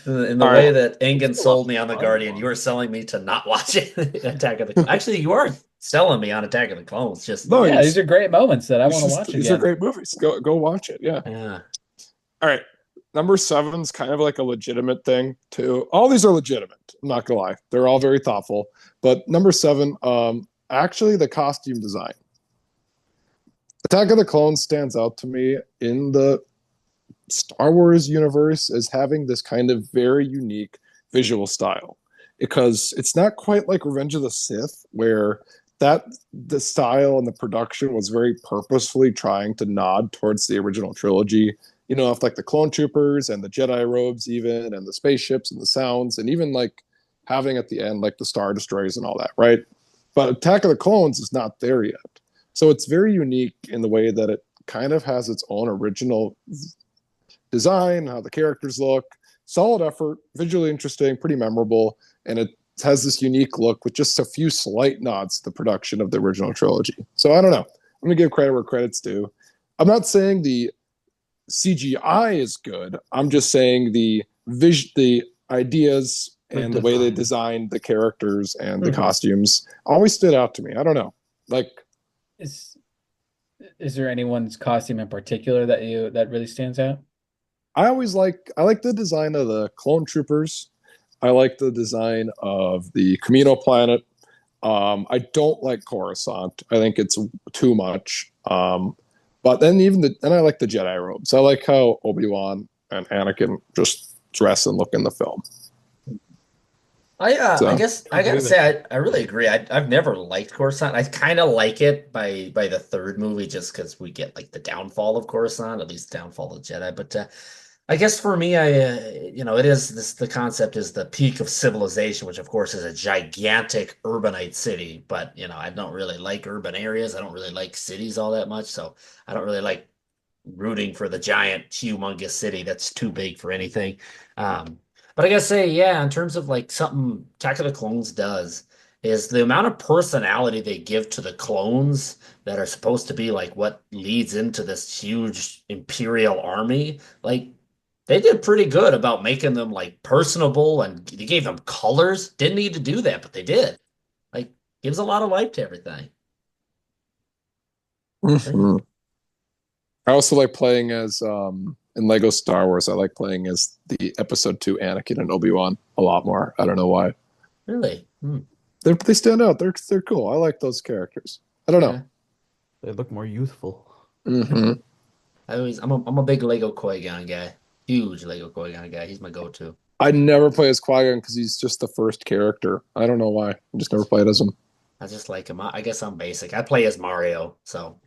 Speaker 1: In the
Speaker 2: All
Speaker 1: way
Speaker 2: right.
Speaker 1: that Engen sold me on The Guardian, you are selling me to not watch it. Attack of the Clones. Actually, you are selling me on Attack of the Clones. Just
Speaker 2: No,
Speaker 3: Yeah, these are great moments that I want to watch
Speaker 2: these are
Speaker 3: again.
Speaker 2: great movies. Go watch it. Yeah.
Speaker 1: yeah.
Speaker 2: All right. Number 7's kind of like a legitimate thing too. All these are legitimate. I'm not gonna lie. They're all very thoughtful. But number 7, actually the costume design. Attack of the Clones stands out to me in the Star Wars universe as having this kind of very unique visual style because it's not quite like Revenge of the Sith where the style and the production was very purposefully trying to nod towards the original trilogy. You know, if like the clone troopers and the Jedi robes even and the spaceships and the sounds and even like having at the end like the Star Destroyers and all that, right? But Attack of the Clones is not there yet. So it's very unique in the way that it kind of has its own original design, how the characters look, solid effort, visually interesting, pretty memorable, and it has this unique look with just a few slight nods to the production of the original trilogy. So I don't know. I'm gonna give credit where credit's due. I'm not saying the CGI is good. I'm just saying the ideas and the way they designed the characters and the costumes always stood out to me. I don't know. Like
Speaker 3: Is is there anyone's costume in particular that really stands out?
Speaker 2: I like the design of the clone troopers. I like the design of the Camino planet. I don't like Coruscant. I think it's too much. But then then I like the Jedi robes. I like how Obi-Wan and Anakin just dress and look in the film.
Speaker 1: I
Speaker 2: So
Speaker 1: guess I gotta say I really agree. I've never liked Coruscant. I kind of like it by the third movie just because we get like the downfall of Coruscant, at least downfall of Jedi. But I guess for me, it is this, the concept is the peak of civilization, which of course is a gigantic urbanite city. But, I don't really like urban areas. I don't really like cities all that much. So I don't really like rooting for the giant, humongous city that's too big for anything. Um, but I gotta say, yeah, in terms of like something Attack of the Clones does, is the amount of personality they give to the clones that are supposed to be like what leads into this huge Imperial army. Like they did pretty good about making them like personable and they gave them colors. Didn't need to do that, but they did. Like gives a lot of life to everything. So yeah.
Speaker 2: Mhm. I also like playing as in Lego Star Wars. I like playing as the Episode 2 Anakin and Obi-Wan a lot more. I don't know why.
Speaker 1: Really? Hmm.
Speaker 2: They stand out. They're cool. I like those characters. I don't know.
Speaker 1: Yeah.
Speaker 4: They look more youthful.
Speaker 2: Hmm.
Speaker 1: I'm a big Lego Qui-Gon guy. Huge Lego Qui-Gon guy. He's my go-to.
Speaker 2: I never play as Qui-Gon because he's just the first character. I don't know why. I just never played as him.
Speaker 1: I just like him. I guess I'm basic. I play as Mario, so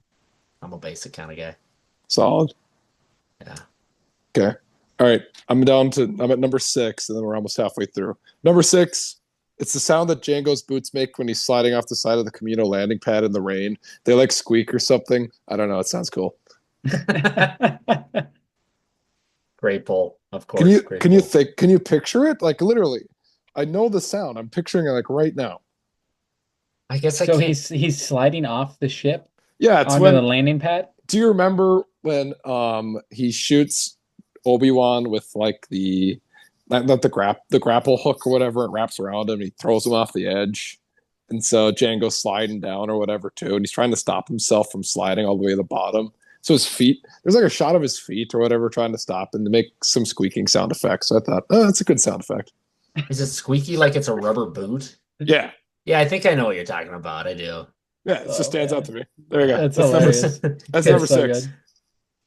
Speaker 1: I'm a basic kind of guy.
Speaker 2: Solid.
Speaker 1: Yeah.
Speaker 2: Okay. All right. I'm at number 6, and then we're almost halfway through. Number 6, it's the sound that Django's boots make when he's sliding off the side of the Camino landing pad in the rain. They like squeak or something. I don't know. It sounds cool.
Speaker 1: Great pull, of
Speaker 2: Can
Speaker 1: course.
Speaker 2: you
Speaker 1: Great
Speaker 2: can you
Speaker 1: pull.
Speaker 2: think can you picture it? Like literally. I know the sound. I'm picturing it like right now.
Speaker 1: I guess I
Speaker 3: So
Speaker 1: can't.
Speaker 3: he's sliding off the ship
Speaker 2: Yeah, it's
Speaker 3: onto the
Speaker 2: when
Speaker 3: landing pad.
Speaker 2: do you remember when he shoots Obi-Wan with like the not the grapple hook or whatever, it wraps around him, he throws him off the edge. And so Django's sliding down or whatever too, and he's trying to stop himself from sliding all the way to the bottom. So his feet, there's like a shot of his feet or whatever trying to stop and to make some squeaking sound effects. So I thought, oh, that's a good sound effect.
Speaker 1: Is it squeaky like it's a rubber boot?
Speaker 2: Yeah.
Speaker 1: Yeah, I think I know what you're talking about. I do.
Speaker 2: Yeah, it just
Speaker 3: Oh
Speaker 2: stands out to
Speaker 3: man,
Speaker 2: me. There you go.
Speaker 1: Yeah.
Speaker 3: that's
Speaker 2: That's number
Speaker 3: hilarious.
Speaker 2: that's
Speaker 1: Good.
Speaker 2: number
Speaker 3: That's so
Speaker 2: 6.
Speaker 3: good.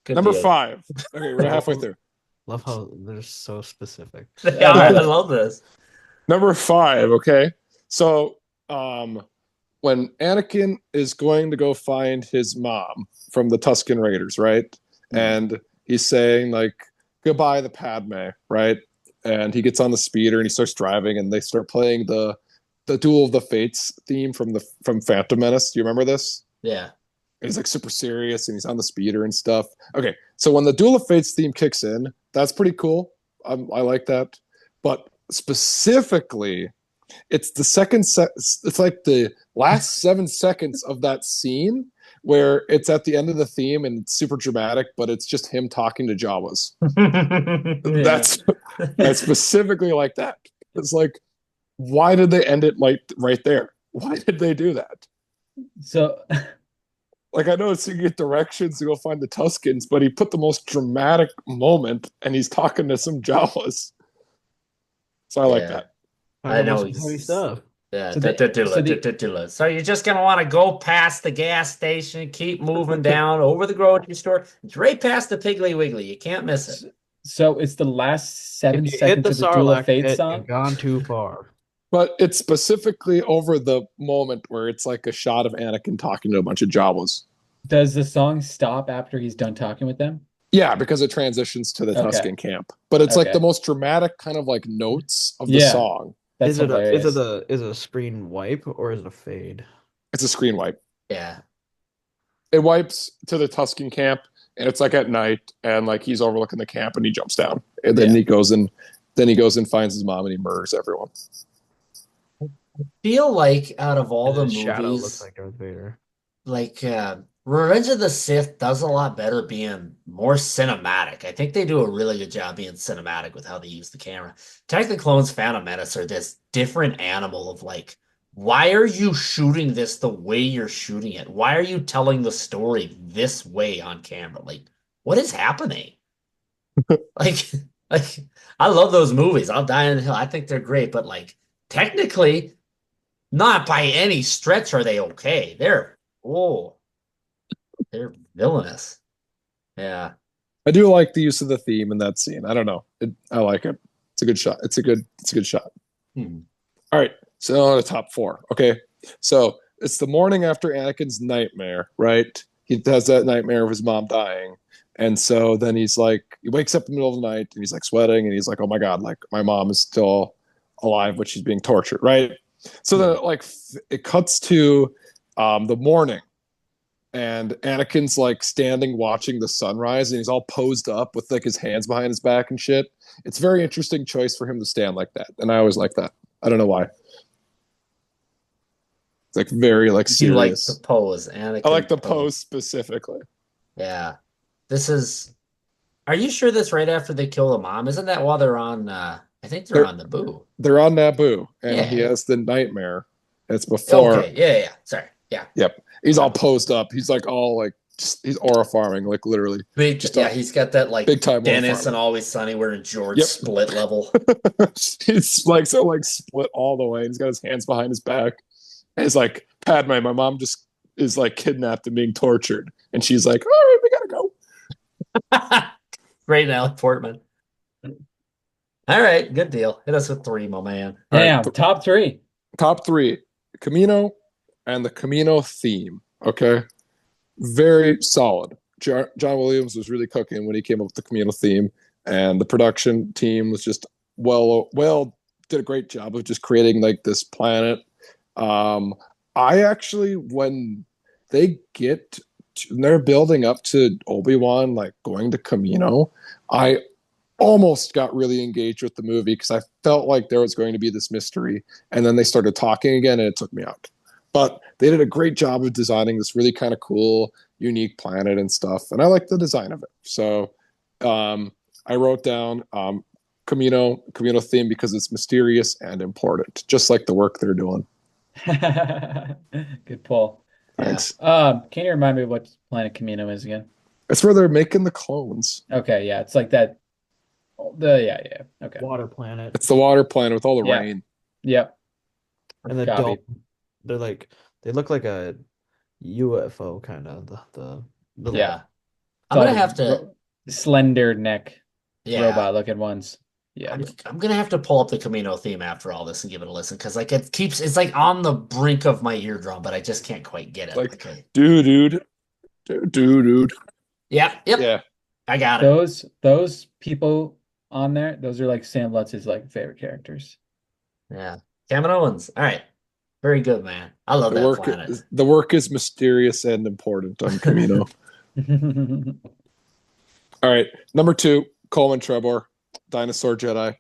Speaker 1: Could
Speaker 2: Number
Speaker 1: be a.
Speaker 2: 5. Okay, we're halfway through.
Speaker 4: Love how they're so specific.
Speaker 1: They
Speaker 3: I
Speaker 1: are.
Speaker 3: love
Speaker 1: I
Speaker 3: it.
Speaker 1: love this.
Speaker 2: Number 5, okay? So, when Anakin is going to go find his mom from the Tusken Raiders, right?
Speaker 1: Hmm.
Speaker 2: And he's saying like goodbye to Padme, right? And he gets on the speeder and he starts driving and they start playing the Duel of the Fates theme from Phantom Menace. Do you remember this?
Speaker 1: Yeah.
Speaker 2: And he's like super serious and he's on the speeder and stuff. Okay, so when the Duel of Fates theme kicks in, that's pretty cool. I like that. But specifically, it's the it's like the last 7 seconds of that scene where it's at the end of the theme and it's super dramatic, but it's just him talking to Jawas.
Speaker 1: Yeah.
Speaker 2: That's that's specifically like that. It's like, why did they end it like right there? Why did they do that?
Speaker 3: So
Speaker 2: Like I know it's to get directions to go find the Tuskens, but he put the most dramatic moment and he's talking to some Jawas. So I like
Speaker 1: Yeah.
Speaker 2: that.
Speaker 1: I
Speaker 4: Talking about
Speaker 1: know.
Speaker 4: some heavy stuff.
Speaker 1: Yeah.
Speaker 3: so the
Speaker 1: Tula. So you're just gonna want to go past the gas station, keep moving down over the grocery store, it's right past the Piggly Wiggly. You can't miss it.
Speaker 3: so it's the last
Speaker 4: If
Speaker 3: seven
Speaker 4: you hit
Speaker 3: seconds
Speaker 4: the
Speaker 3: of the Duel of
Speaker 4: Sarlacc
Speaker 3: Fate
Speaker 4: pit, you've
Speaker 3: song.
Speaker 4: gone too far.
Speaker 2: But it's specifically over the moment where it's like a shot of Anakin talking to a bunch of Jawas.
Speaker 3: Does the song stop after he's done talking with them?
Speaker 2: Yeah, because it transitions to the
Speaker 3: Okay.
Speaker 2: Tusken camp. But it's like the
Speaker 3: Okay.
Speaker 2: most dramatic kind of like notes of the
Speaker 3: Yeah,
Speaker 2: song.
Speaker 3: that's hilarious.
Speaker 4: Is it a screen wipe or is it a fade?
Speaker 2: It's a screen wipe.
Speaker 1: Yeah.
Speaker 2: It wipes to the Tusken camp, and it's like at night, and like he's overlooking the camp, and he jumps down, and then
Speaker 3: Yeah.
Speaker 2: he goes and finds his mom, and he murders everyone.
Speaker 1: Feel like out of all
Speaker 4: And
Speaker 1: the
Speaker 4: his shadow looks
Speaker 1: movies,
Speaker 4: like Darth Vader.
Speaker 1: like Revenge of the Sith does a lot better being more cinematic. I think they do a really good job being cinematic with how they use the camera. Attack of the Clones, Phantom Menace are this different animal of like, why are you shooting this the way you're shooting it? Why are you telling the story this way on camera? Like, what is happening? Like, like I love those movies. I'll die on the hill. I think they're great, but like technically, not by any stretch are they okay. Oh, they're villainous. Yeah.
Speaker 2: I do like the use of the theme in that scene. I don't know. I like it. It's a good shot. It's a good shot.
Speaker 1: Hmm.
Speaker 2: All right. So the top 4. Okay. So it's the morning after Anakin's nightmare, right? He has that nightmare of his mom dying. And so then he's like, he wakes up in the middle of the night and he's like sweating and he's like, oh my God, like my mom is still alive, but she's being tortured, right? So then it cuts to the morning and Anakin's like standing watching the sunrise and he's all posed up with like his hands behind his back and shit. It's a very interesting choice for him to stand like that. And I always like that. I don't know why. It's like very like
Speaker 1: You like the
Speaker 2: serious.
Speaker 1: pose,
Speaker 2: I like
Speaker 1: Anakin
Speaker 2: the
Speaker 1: pose.
Speaker 2: pose specifically.
Speaker 1: Yeah. This is. Are you sure that's right after they kill the mom? Isn't that while they're on? I think they're
Speaker 2: They're
Speaker 1: on the Boo.
Speaker 2: they're on Naboo and he
Speaker 1: Yeah.
Speaker 2: has the nightmare. It's before.
Speaker 1: Okay. Yeah. Sorry. Yeah.
Speaker 2: Yep. He's all
Speaker 1: Remember.
Speaker 2: posed up. He's like all like just he's aura farming, like literally.
Speaker 1: Big.
Speaker 2: Just
Speaker 1: Yeah.
Speaker 2: a
Speaker 1: He's got that like
Speaker 2: big time aura
Speaker 1: Dennis and
Speaker 2: farming.
Speaker 1: Always Sunny wearing George
Speaker 2: Yep.
Speaker 1: split level.
Speaker 2: He's like so like split all the way. He's got his hands behind his back. And he's like, Padme, my mom just is like kidnapped and being tortured. And she's like, all right, we gotta go.
Speaker 1: Great, Natalie Portman. All right, good deal. Hit us with three, my man.
Speaker 2: All right,
Speaker 3: Damn, top three.
Speaker 2: top three, Camino and the Camino theme. Okay. Very solid. John Williams was really cooking when he came up with the Camino theme, and the production team was just well did a great job of just creating like this planet. I actually when they they're building up to Obi-Wan like going to Camino, I almost got really engaged with the movie because I felt like there was going to be this mystery, and then they started talking again, and it took me out. But they did a great job of designing this really kind of cool, unique planet and stuff, and I like the design of it. So I wrote down Camino theme because it's mysterious and important, just like the work they're doing.
Speaker 3: Good pull.
Speaker 2: Thanks.
Speaker 3: Can you remind me what planet Camino is again?
Speaker 2: It's where they're making the clones.
Speaker 3: Okay, yeah, it's like that. Yeah. Okay.
Speaker 4: Water planet.
Speaker 2: It's the water planet with all the
Speaker 3: Yeah.
Speaker 2: rain.
Speaker 3: Yep.
Speaker 4: And the
Speaker 3: Copy.
Speaker 4: dome. They look like a UFO kind of the little
Speaker 1: Yeah.
Speaker 3: It's
Speaker 1: I'm
Speaker 3: all
Speaker 1: gonna
Speaker 3: the
Speaker 1: have to.
Speaker 3: slender neck
Speaker 1: Yeah.
Speaker 3: robot looking ones. Yeah.
Speaker 1: I'm gonna have to pull up the Camino theme after all this and give it a listen because like it's like on the brink of my eardrum, but I just can't quite get it.
Speaker 2: Like,
Speaker 1: Okay.
Speaker 2: dude.
Speaker 1: Yep.
Speaker 2: Yeah.
Speaker 1: I got it.
Speaker 3: Those people on there, those are like Sam Lutz's like favorite characters.
Speaker 1: Yeah. Kaminoans. All right. Very good, man. I love that planet.
Speaker 2: The work is mysterious and important on Camino. All right, number 2, Coleman Trebor, Dinosaur Jedi,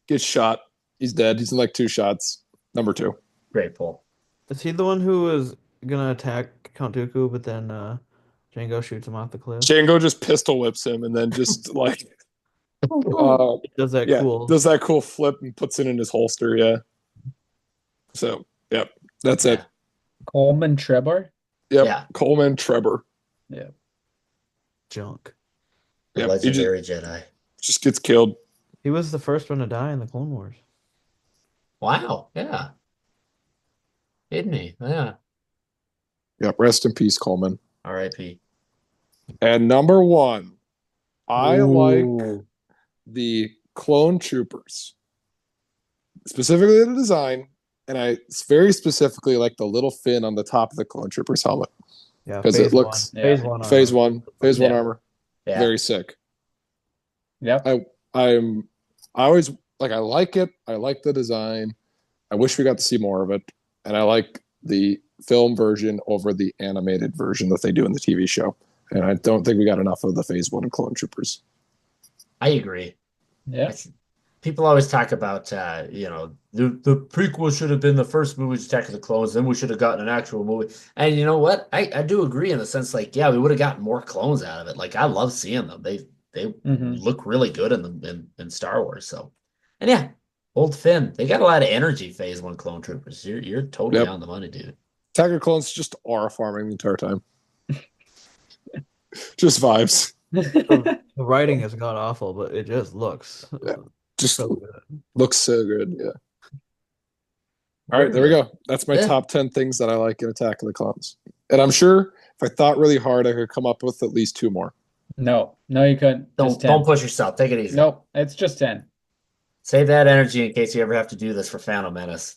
Speaker 2: gets shot. He's dead. He's in like 2 shots. Number 2.
Speaker 1: Great pull.
Speaker 4: Is he the one who was gonna attack Count Dooku, but then Jango shoots him off the cliff?
Speaker 2: Jango just pistol whips him and then just like
Speaker 4: Does that cool?
Speaker 2: does that cool flip and puts it in his holster. Yeah. So yep, that's it.
Speaker 3: Coleman Trebor?
Speaker 2: Yep,
Speaker 1: Yeah.
Speaker 2: Coleman Trebor.
Speaker 3: Yeah.
Speaker 4: Junk.
Speaker 1: The
Speaker 2: Yep,
Speaker 1: legendary Jedi.
Speaker 2: Just gets killed.
Speaker 4: He was the first one to die in the Clone Wars.
Speaker 1: Wow. Yeah. Didn't he? Yeah.
Speaker 2: Yep, rest in peace, Coleman.
Speaker 1: R.I.P.
Speaker 2: And number 1, I like
Speaker 3: Ooh.
Speaker 2: the clone troopers, specifically the design, and I very specifically like the little fin on the top of the clone troopers helmet
Speaker 4: Yeah,
Speaker 2: because it looks
Speaker 4: phase one.
Speaker 2: phase one
Speaker 3: Yeah.
Speaker 2: armor,
Speaker 1: Yeah.
Speaker 2: very sick.
Speaker 3: Yep.
Speaker 2: I always like I like it. I like the design. I wish we got to see more of it, and I like the film version over the animated version that they do in the TV show. And I don't think we got enough of the phase 1 clone troopers.
Speaker 1: I agree.
Speaker 3: Yeah.
Speaker 1: People always talk about, the prequel should have been the first movie to Attack of the Clones, then we should have gotten an actual movie. And you know what? I do agree in the sense, like, yeah, we would have gotten more clones out of it. Like, I love seeing them. They look really good in Star Wars. So, and yeah, old Finn. They got a lot of energy. Phase 1 clone troopers. You're totally on the money, dude.
Speaker 2: Attack of the Clones just aura farming the entire time. Just vibes.
Speaker 4: The writing is god awful, but it just looks
Speaker 2: Just
Speaker 4: so good.
Speaker 2: looks so good. Yeah. All right, there we go. That's my top 10 things that I like in Attack of the Clones. And I'm sure if I thought really hard, I could come up with at least 2 more.
Speaker 3: No, you couldn't. Just 10.
Speaker 1: Don't push yourself. Take it easy.
Speaker 3: Nope, it's just 10.
Speaker 1: Save that energy in case you ever have to do this for Phantom Menace.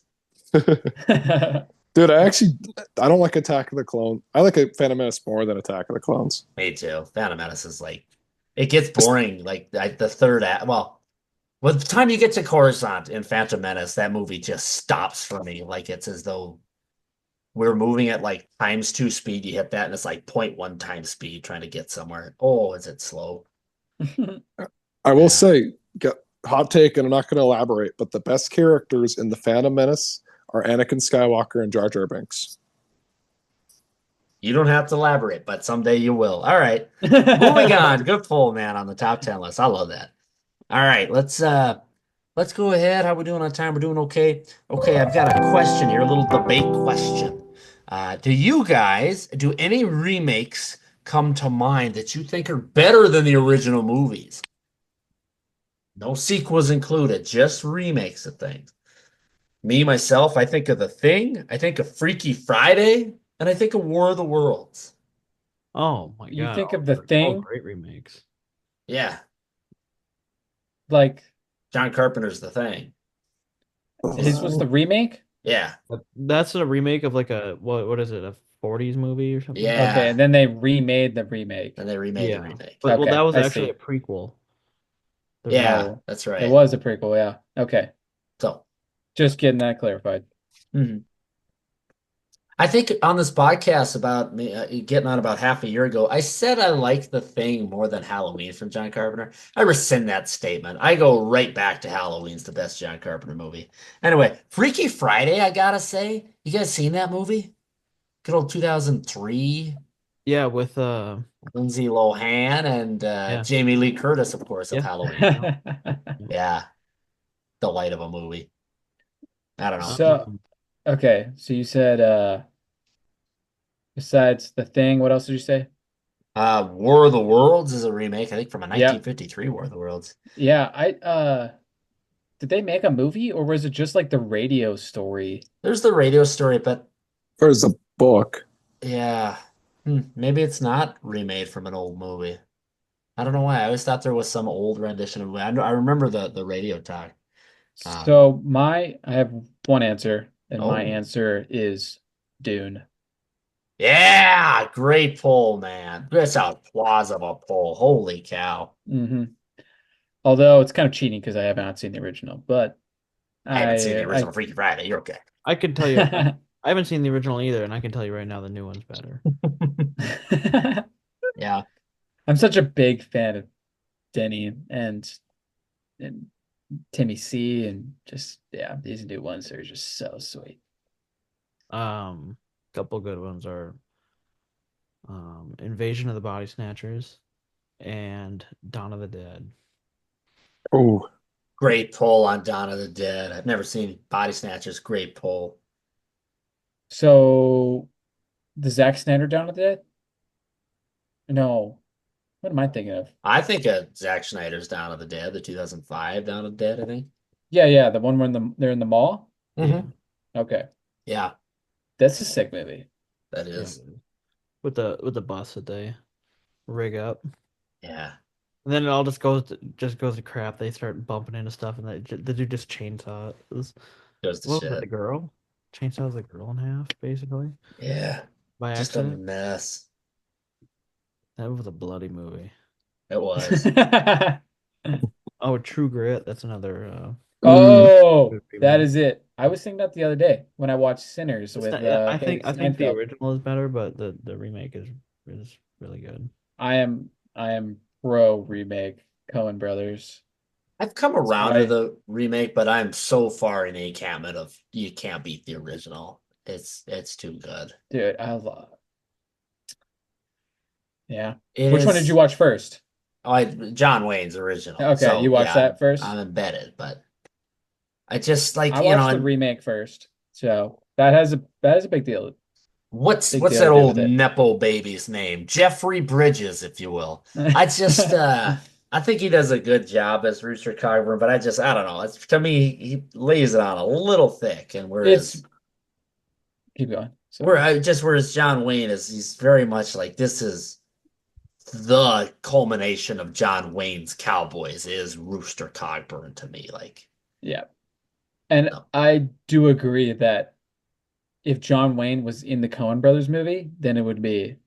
Speaker 2: Dude, I don't like Attack of the Clone. I like a Phantom Menace more than Attack of the Clones.
Speaker 1: Me too. Phantom Menace is like it gets boring like the third act. Well, by the time you get to Coruscant in Phantom Menace, that movie just stops for me. Like it's as though we're moving at like times two speed. You hit that, and it's like point 0.1 times speed trying to get somewhere. Oh, is it slow?
Speaker 2: I will
Speaker 1: Yeah.
Speaker 2: say, hot take, and I'm not going to elaborate, but the best characters in the Phantom Menace are Anakin Skywalker and Jar Jar Binks.
Speaker 1: You don't have to elaborate, but someday you will. All right. Moving on. Good pull, man, on the top 10 list. I love that. All right, let's go ahead. How we doing on time? We're doing okay. Okay, I've got a question here, a little debate question. Do any remakes come to mind that you think are better than the original movies? No sequels included, just remakes of things. Me, myself, I think of The Thing, I think of Freaky Friday, and I think of War of the Worlds.
Speaker 4: Oh my
Speaker 3: You
Speaker 4: God,
Speaker 3: think of The
Speaker 4: all
Speaker 3: Thing,
Speaker 4: great remakes.
Speaker 1: Yeah,
Speaker 3: like
Speaker 1: John Carpenter's The Thing.
Speaker 3: his was the remake?
Speaker 1: Yeah,
Speaker 4: That's a remake of like a what is it, a 40s movie or something?
Speaker 3: Okay,
Speaker 1: yeah.
Speaker 3: and then they remade the remake.
Speaker 1: And they remade the
Speaker 4: Yeah.
Speaker 1: remake.
Speaker 4: But well, that
Speaker 3: Okay,
Speaker 4: was
Speaker 3: I
Speaker 4: actually
Speaker 3: see.
Speaker 4: a prequel. The remake.
Speaker 1: Yeah,
Speaker 3: Oh,
Speaker 1: that's
Speaker 3: it
Speaker 1: right.
Speaker 3: was a prequel, yeah. Okay.
Speaker 1: So,
Speaker 3: Just getting that clarified.
Speaker 1: mhm. I think on this podcast about me getting on about half a year ago, I said I like The Thing more than Halloween from John Carpenter. I rescind that statement. I go right back to Halloween's the best John Carpenter movie. Anyway, Freaky Friday, I gotta say, you guys seen that movie? Good old 2003,
Speaker 4: Yeah, with
Speaker 1: Lindsay Lohan and
Speaker 4: yeah.
Speaker 1: Jamie Lee Curtis, of course, of
Speaker 4: Yeah.
Speaker 1: Halloween. Yeah, delight of a movie. I don't know.
Speaker 3: So, okay, so you said besides the thing, what else did you say?
Speaker 1: War of the Worlds is a remake, I think, from a
Speaker 3: Yeah.
Speaker 1: 1953 War of the Worlds.
Speaker 3: Yeah, I did they make a movie or was it just like the radio story?
Speaker 1: There's the radio story, but
Speaker 2: There's a book.
Speaker 1: yeah, maybe it's not remade from an old movie. I don't know why. I always thought there was some old rendition of. I remember the radio talk. Um,
Speaker 3: So I have one answer, and my
Speaker 1: oh
Speaker 3: answer is Dune.
Speaker 1: yeah, great pull, man. That's a plausible pull. Holy cow!
Speaker 3: hmm Although it's kind of cheating because I have not seen the original, but
Speaker 1: I haven't seen the
Speaker 3: I
Speaker 1: original Freaky Friday. You're okay.
Speaker 4: I can tell you, I haven't seen the original either, and I can tell you right now the new one's better.
Speaker 1: Yeah,
Speaker 3: I'm such a big fan of Denny and Timmy C and just yeah, these new ones are just so sweet.
Speaker 4: Couple good ones are Invasion of the Body Snatchers and Dawn of the Dead.
Speaker 2: Oh,
Speaker 1: great pull on Dawn of the Dead. I've never seen Body Snatchers. Great pull.
Speaker 3: So the Zack Snyder Dawn of the Dead? No, what am I thinking of?
Speaker 1: I think of Zack Snyder's Dawn of the Dead, the 2005 Dawn of the Dead. I think.
Speaker 3: Yeah, yeah, the one where they're in the mall.
Speaker 4: Yeah,
Speaker 1: hmm
Speaker 3: Okay,
Speaker 1: Yeah,
Speaker 3: that's a sick movie.
Speaker 1: that
Speaker 4: yeah.
Speaker 1: is.
Speaker 4: With the bus that they rig up.
Speaker 1: Yeah.
Speaker 4: And then it all just goes to crap. They start bumping into stuff, and the dude just chainsaw it.
Speaker 1: Goes to
Speaker 4: What was it,
Speaker 1: shit.
Speaker 4: the girl? Chainsaws the girl in half, basically,
Speaker 1: Yeah.
Speaker 4: by
Speaker 1: Just a
Speaker 4: accident.
Speaker 1: mess.
Speaker 4: That was a bloody movie.
Speaker 1: It was.
Speaker 4: Oh, True Grit. That's another
Speaker 2: mm,
Speaker 3: Oh,
Speaker 4: good
Speaker 3: that
Speaker 4: remake.
Speaker 3: is it. I was thinking that the other day when I watched Sinners
Speaker 4: It's
Speaker 3: with
Speaker 4: not, yeah,
Speaker 3: Haley
Speaker 4: I think the
Speaker 3: Steinfeld.
Speaker 4: original is better, but the remake is really good.
Speaker 3: I am pro remake Coen Brothers.
Speaker 1: I've come
Speaker 3: That's
Speaker 1: around to
Speaker 3: why,
Speaker 1: the remake, but I'm so far in a cabinet of you can't beat the original. It's too good.
Speaker 3: dude, I love. Yeah.
Speaker 1: It
Speaker 3: Which one did you
Speaker 1: is
Speaker 3: watch first?
Speaker 1: John Wayne's original.
Speaker 3: Okay, you
Speaker 1: So
Speaker 3: watched
Speaker 1: yeah,
Speaker 3: that first.
Speaker 1: I'm embedded, but I just like,
Speaker 3: I watched the remake first, so that is a big
Speaker 1: what's
Speaker 3: deal I
Speaker 1: that
Speaker 3: did
Speaker 1: old
Speaker 3: with it.
Speaker 1: Nepo baby's name? Jeffrey Bridges, if you will. I just I think he does a good job as Rooster Cogburn, but I don't know. It's to me he lays it on a little thick, and
Speaker 3: It's keep going. Sorry.
Speaker 1: whereas John Wayne is he's very much like this is the culmination of John Wayne's Cowboys is Rooster Cogburn to me. Like
Speaker 3: Yeah. And
Speaker 1: no.
Speaker 3: I do agree that if John Wayne was in the Coen Brothers movie, then it would be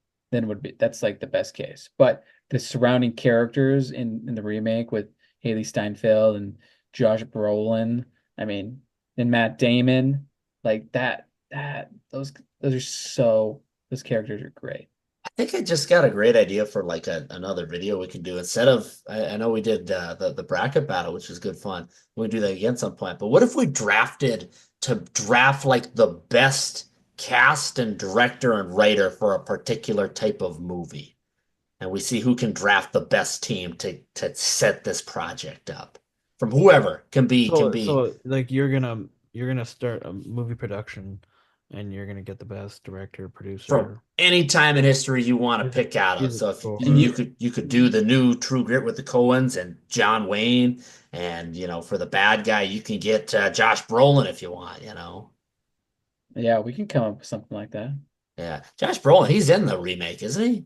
Speaker 3: that's like the best case. But the surrounding characters in the remake with Haley Steinfeld and Josh Brolin, I mean, and Matt Damon, like those are so those characters are great.
Speaker 1: I think I just got a great idea for like another video we can do. Instead of, I know we did the bracket battle, which was good fun. We can do that again some point. But what if we drafted to draft like the best cast and director and writer for a particular type of movie? And we see who can draft the best team to set this project up. From whoever can be
Speaker 4: So like you're gonna start a movie production, and you're gonna get the best director,
Speaker 1: from
Speaker 4: producer.
Speaker 1: any time in history you want to
Speaker 4: Is it
Speaker 1: pick out of.
Speaker 4: is it
Speaker 1: So if
Speaker 4: for
Speaker 1: you could do the new True Grit with the Coens and John Wayne, and for the bad guy you can get Josh Brolin if you want.
Speaker 3: Yeah, we can come up with something like that.
Speaker 1: Yeah, Josh Brolin, he's in the remake, isn't he?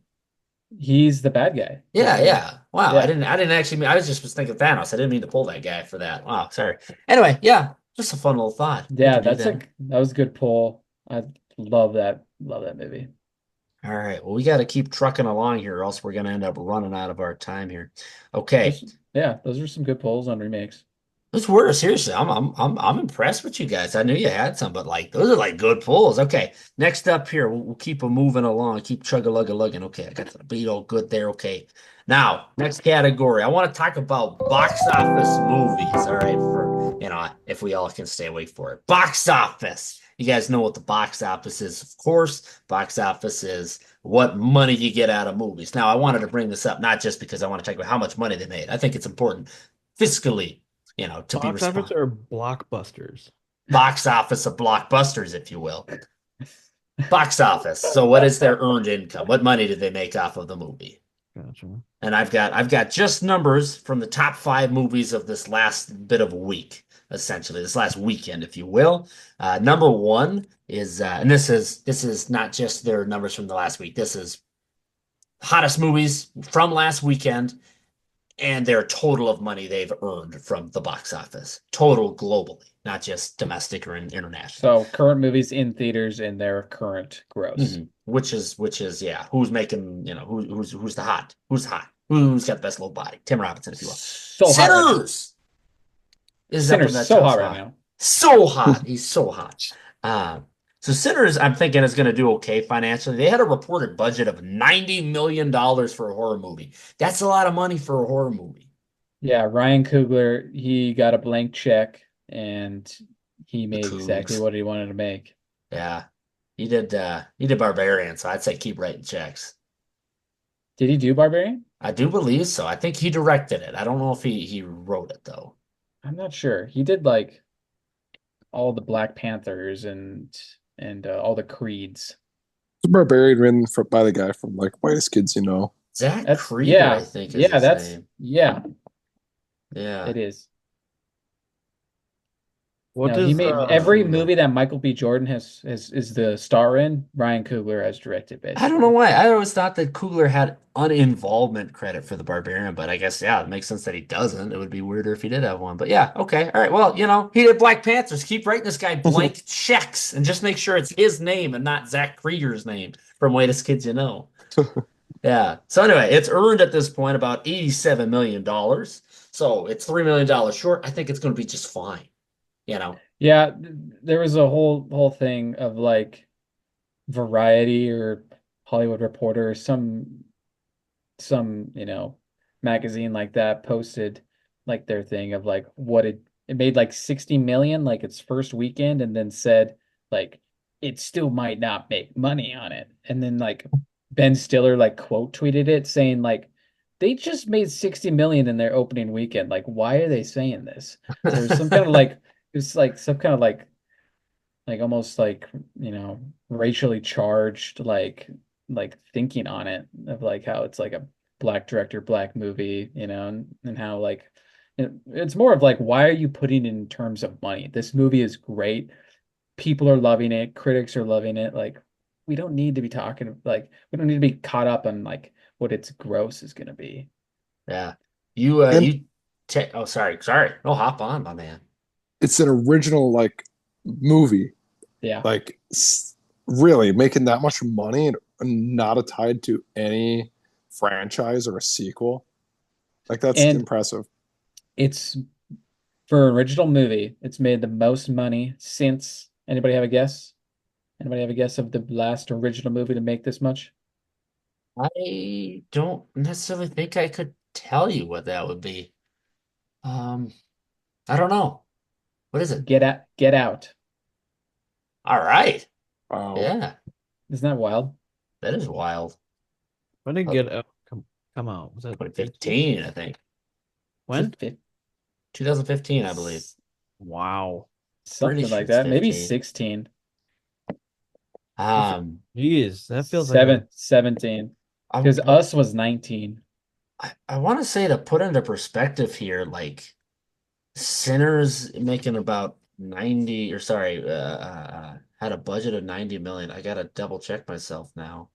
Speaker 3: He's the bad guy.
Speaker 1: Yeah, yeah. Wow, I
Speaker 3: Yeah.
Speaker 1: didn't I didn't actually I was thinking Thanos. I didn't mean to pull that guy for that. Wow, sorry. Anyway, yeah, just a fun little thought. We
Speaker 3: Yeah,
Speaker 1: can do that.
Speaker 3: that was a good pull. I love that. Love that movie.
Speaker 1: All right. Well, we got to keep trucking along here, or else we're going to end up running out of our time here. Okay.
Speaker 3: Those are some good pulls on remakes.
Speaker 1: Those were seriously. I'm impressed with you guys. I knew you had some, but like those are like good pulls. Okay. Next up here, we'll keep them moving along. Keep chug-a-lug-a-lugging. Okay, I got the beat all good there. Okay. Now, next category. I want to talk about box office movies. All right, for if we all can stay awake for it. Box office. You guys know what the box office is, of course. Box office is what money you get out of movies. Now, I wanted to bring this up not just because I want to talk about how much money they made. I think it's important fiscally, to be
Speaker 4: box office
Speaker 1: responsible.
Speaker 4: or blockbusters?
Speaker 1: Box office of blockbusters, if you will. Box office. So what is their earned income? What money did they make off of the movie?
Speaker 4: Gotcha.
Speaker 1: And I've got just numbers from the top five movies of this last bit of a week, essentially, this last weekend, if you will. Number one is and this is not just their numbers from the last week. This is hottest movies from last weekend and their total of money they've earned from the box office, total globally, not just domestic or international.
Speaker 3: So current movies in theaters and their current gross.
Speaker 1: Which is yeah, who's making who's who's hot, who's got the best little body, Tim Robinson, if you will.
Speaker 3: So hot right now.
Speaker 1: Sinners is up in
Speaker 3: Sinner's
Speaker 1: that
Speaker 3: so
Speaker 1: top
Speaker 3: hot right
Speaker 1: spot.
Speaker 3: now.
Speaker 1: So hot, he's so hot. Uh, so Sinners, I'm thinking is going to do okay financially. They had a reported budget of $90 million for a horror movie. That's a lot of money for a horror movie.
Speaker 3: Yeah, Ryan Coogler, he got a blank check and he
Speaker 1: The
Speaker 3: made exactly
Speaker 1: Cougs.
Speaker 3: what he wanted to make.
Speaker 1: Yeah. He did Barbarian, so I'd say keep writing checks.
Speaker 3: Did he do Barbarian?
Speaker 1: I do believe so. I think he directed it. I don't know if he wrote it though.
Speaker 3: I'm not sure. He did like all the Black Panthers and all the Creeds.
Speaker 2: The Barbarian written by the guy from like Whitest Kids, you know.
Speaker 1: Zach
Speaker 3: That's
Speaker 1: Krieger, I
Speaker 3: yeah.
Speaker 1: think is
Speaker 3: Yeah,
Speaker 1: his
Speaker 3: that's
Speaker 1: name.
Speaker 3: yeah,
Speaker 1: Yeah.
Speaker 3: it is.
Speaker 4: What
Speaker 3: No, he
Speaker 4: does
Speaker 3: made every movie that Michael B. Jordan has is the star in, Ryan Coogler has directed
Speaker 1: I don't know
Speaker 3: basically.
Speaker 1: why. I always thought that Coogler had uninvolvement credit for the Barbarian, but I guess yeah, it makes sense that he doesn't. It would be weirder if he did have one. But yeah, okay. All right. Well, he did Black Panthers. Keep writing this guy blank checks and just make sure it's his name and not Zach Krieger's name from Latest Kids You Know. Yeah. So anyway, it's earned at this point about $87 million. So it's $3 million short. I think it's going to be just fine. You know.
Speaker 3: Yeah, there was a whole thing of like Variety or Hollywood Reporter or some magazine like that posted like their thing of like what it made like 60 million like its first weekend and then said like it still might not make money on it. And then like Ben Stiller like quote tweeted it saying like they just made 60 million in their opening weekend. Like why are they saying this? So there's some kind of like it's like some kind of like almost like racially charged like thinking on it of like how it's like a black director black movie and how like it's more of like why are you putting it in terms of money? This movie is great, people are loving it, critics are loving it. Like we don't need to be talking like we don't need to be caught up on like what its gross is going to be.
Speaker 1: Yeah. You
Speaker 2: And
Speaker 1: you take oh sorry. No, hop on, my man.
Speaker 2: it's an original like movie.
Speaker 3: Yeah.
Speaker 2: Like, really making that much money and not tied to any franchise or a sequel. Like, that's
Speaker 3: And
Speaker 2: impressive.
Speaker 3: it's for an original movie, it's made the most money since anybody have a guess? Anybody have a guess of the last original movie to make this much?
Speaker 1: I don't necessarily think I could tell you what that would be. Um, I don't know. What is it?
Speaker 3: Get Out.
Speaker 1: All right.
Speaker 2: Wow.
Speaker 1: Yeah,
Speaker 3: Isn't that wild?
Speaker 1: that is wild.
Speaker 4: When did
Speaker 1: Uh,
Speaker 4: Get Out come out? Was that 18?
Speaker 1: 2015, I think.
Speaker 3: Is
Speaker 4: When?
Speaker 3: it fif
Speaker 1: 2015, I believe.
Speaker 3: s-
Speaker 4: Wow.
Speaker 1: Pretty
Speaker 3: something
Speaker 1: sure
Speaker 3: like
Speaker 1: it's
Speaker 3: that? Maybe
Speaker 1: 15.
Speaker 3: 16.
Speaker 4: Jeez, that feels like a
Speaker 3: 17.
Speaker 1: I,
Speaker 3: Because Us was 19.
Speaker 1: I want to say to put into perspective here, like Sinners making about 90 or sorry, had a budget of 90 million. I gotta double check myself now.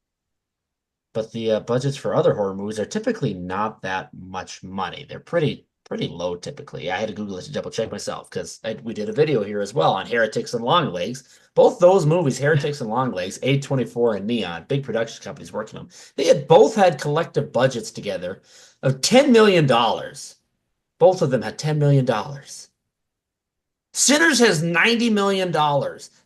Speaker 1: But the budgets for other horror movies are typically not that much money. They're pretty low typically. I had to Google it to double check myself because we did a video here as well on Heretics and Longlegs. Both those movies, Heretics and Longlegs, A24 and Neon, big production companies working them. They had both had collective budgets together of $10 million. Both of them had $10 million. Sinners has $90 million.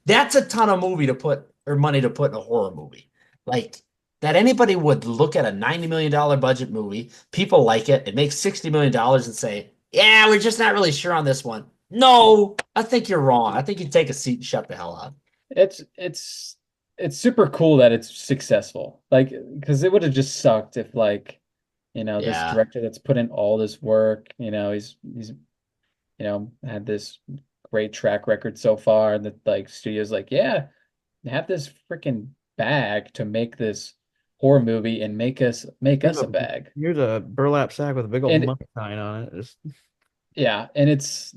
Speaker 1: That's a ton of movie to put or money to put in a horror movie. Like that anybody would look at a $90 million budget movie, people like it makes $60 million and say, yeah, we're just not really sure on this one. No, I think you're wrong. I think you take a seat and shut the hell up.
Speaker 3: It's super cool that it's successful. Like, because it would have just sucked if this
Speaker 1: Yeah.
Speaker 3: director that's put in all this work, he's had this great track record so far, and the like studio's like, yeah, have this freaking bag to make this horror movie and make us a bag.
Speaker 4: here's a burlap sack with a big old
Speaker 3: And
Speaker 4: monkey sign on it. Just
Speaker 3: yeah, and it's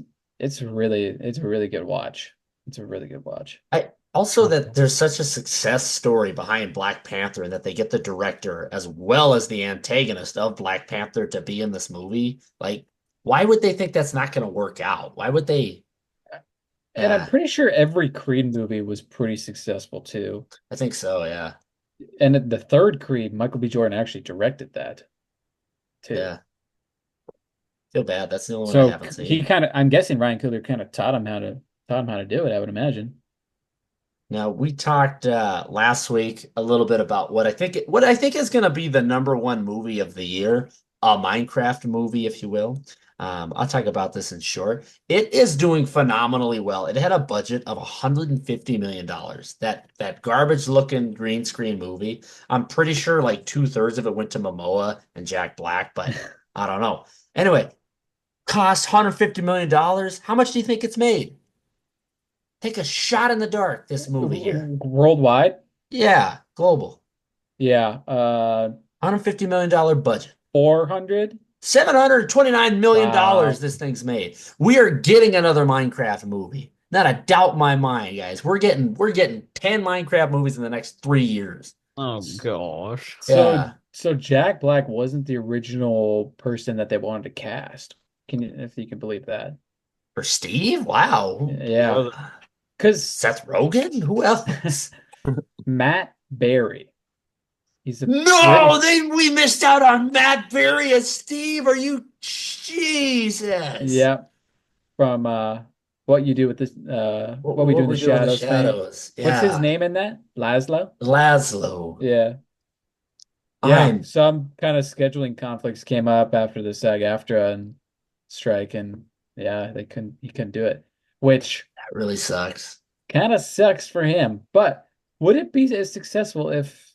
Speaker 3: a really good watch. It's a really good watch.
Speaker 1: I also that there's such a success story behind Black Panther and that they get the director as well as the antagonist of Black Panther to be in this movie. Like, why would they think that's not going to work out? Why would they?
Speaker 3: And I'm
Speaker 1: Yeah,
Speaker 3: pretty sure every Creed movie was pretty successful too.
Speaker 1: I think so. Yeah,
Speaker 3: And the third Creed, Michael B. Jordan actually directed that too.
Speaker 1: yeah. Feel bad. That's the only one I
Speaker 3: So
Speaker 1: haven't
Speaker 3: he
Speaker 1: seen.
Speaker 3: kind of, I'm guessing Ryan Coogler kind of taught him how to do it, I would imagine.
Speaker 1: Now we talked last week a little bit about what I think is going to be the number one movie of the year, a Minecraft movie, if you will. I'll talk about this in short. It is doing phenomenally well. It had a budget of $150 million. That garbage looking green screen movie. I'm pretty sure like two-thirds of it went to Momoa and Jack Black, but I don't know. Anyway, cost $150 million. How much do you think it's made? Take a shot in the dark, this movie here.
Speaker 3: Worldwide,
Speaker 1: Yeah, global.
Speaker 3: yeah,
Speaker 1: $150 million budget.
Speaker 3: 400.
Speaker 1: $729 million
Speaker 3: Wow.
Speaker 1: this thing's made. We are getting another Minecraft movie. Not a doubt in my mind, guys. We're getting 10 Minecraft movies in the next 3 years.
Speaker 4: oh gosh.
Speaker 3: So
Speaker 1: Yeah.
Speaker 3: so Jack Black wasn't the original person that they wanted to cast. If you can believe that?
Speaker 1: For Steve? Wow.
Speaker 3: Yeah,
Speaker 4: Was
Speaker 3: because
Speaker 1: Seth Rogen? Who else?
Speaker 3: Matt Berry, he's a
Speaker 1: No,
Speaker 3: British.
Speaker 1: we missed out on Matt Berry as Steve. Are you Jesus?
Speaker 3: Yeah, from What You Do with This, What We Do
Speaker 1: What
Speaker 3: in the
Speaker 1: we do in the
Speaker 3: Shadows fame.
Speaker 1: shadows?
Speaker 3: What's his
Speaker 1: Yeah.
Speaker 3: name in that? Laszlo?
Speaker 1: Laszlo.
Speaker 3: Yeah. Yeah.
Speaker 1: I'm
Speaker 3: Some kind of scheduling conflicts came up after the SAG-AFTRA and strike, and yeah, he couldn't do it, which
Speaker 1: That really sucks.
Speaker 3: kind of sucks for him. But would it be as successful if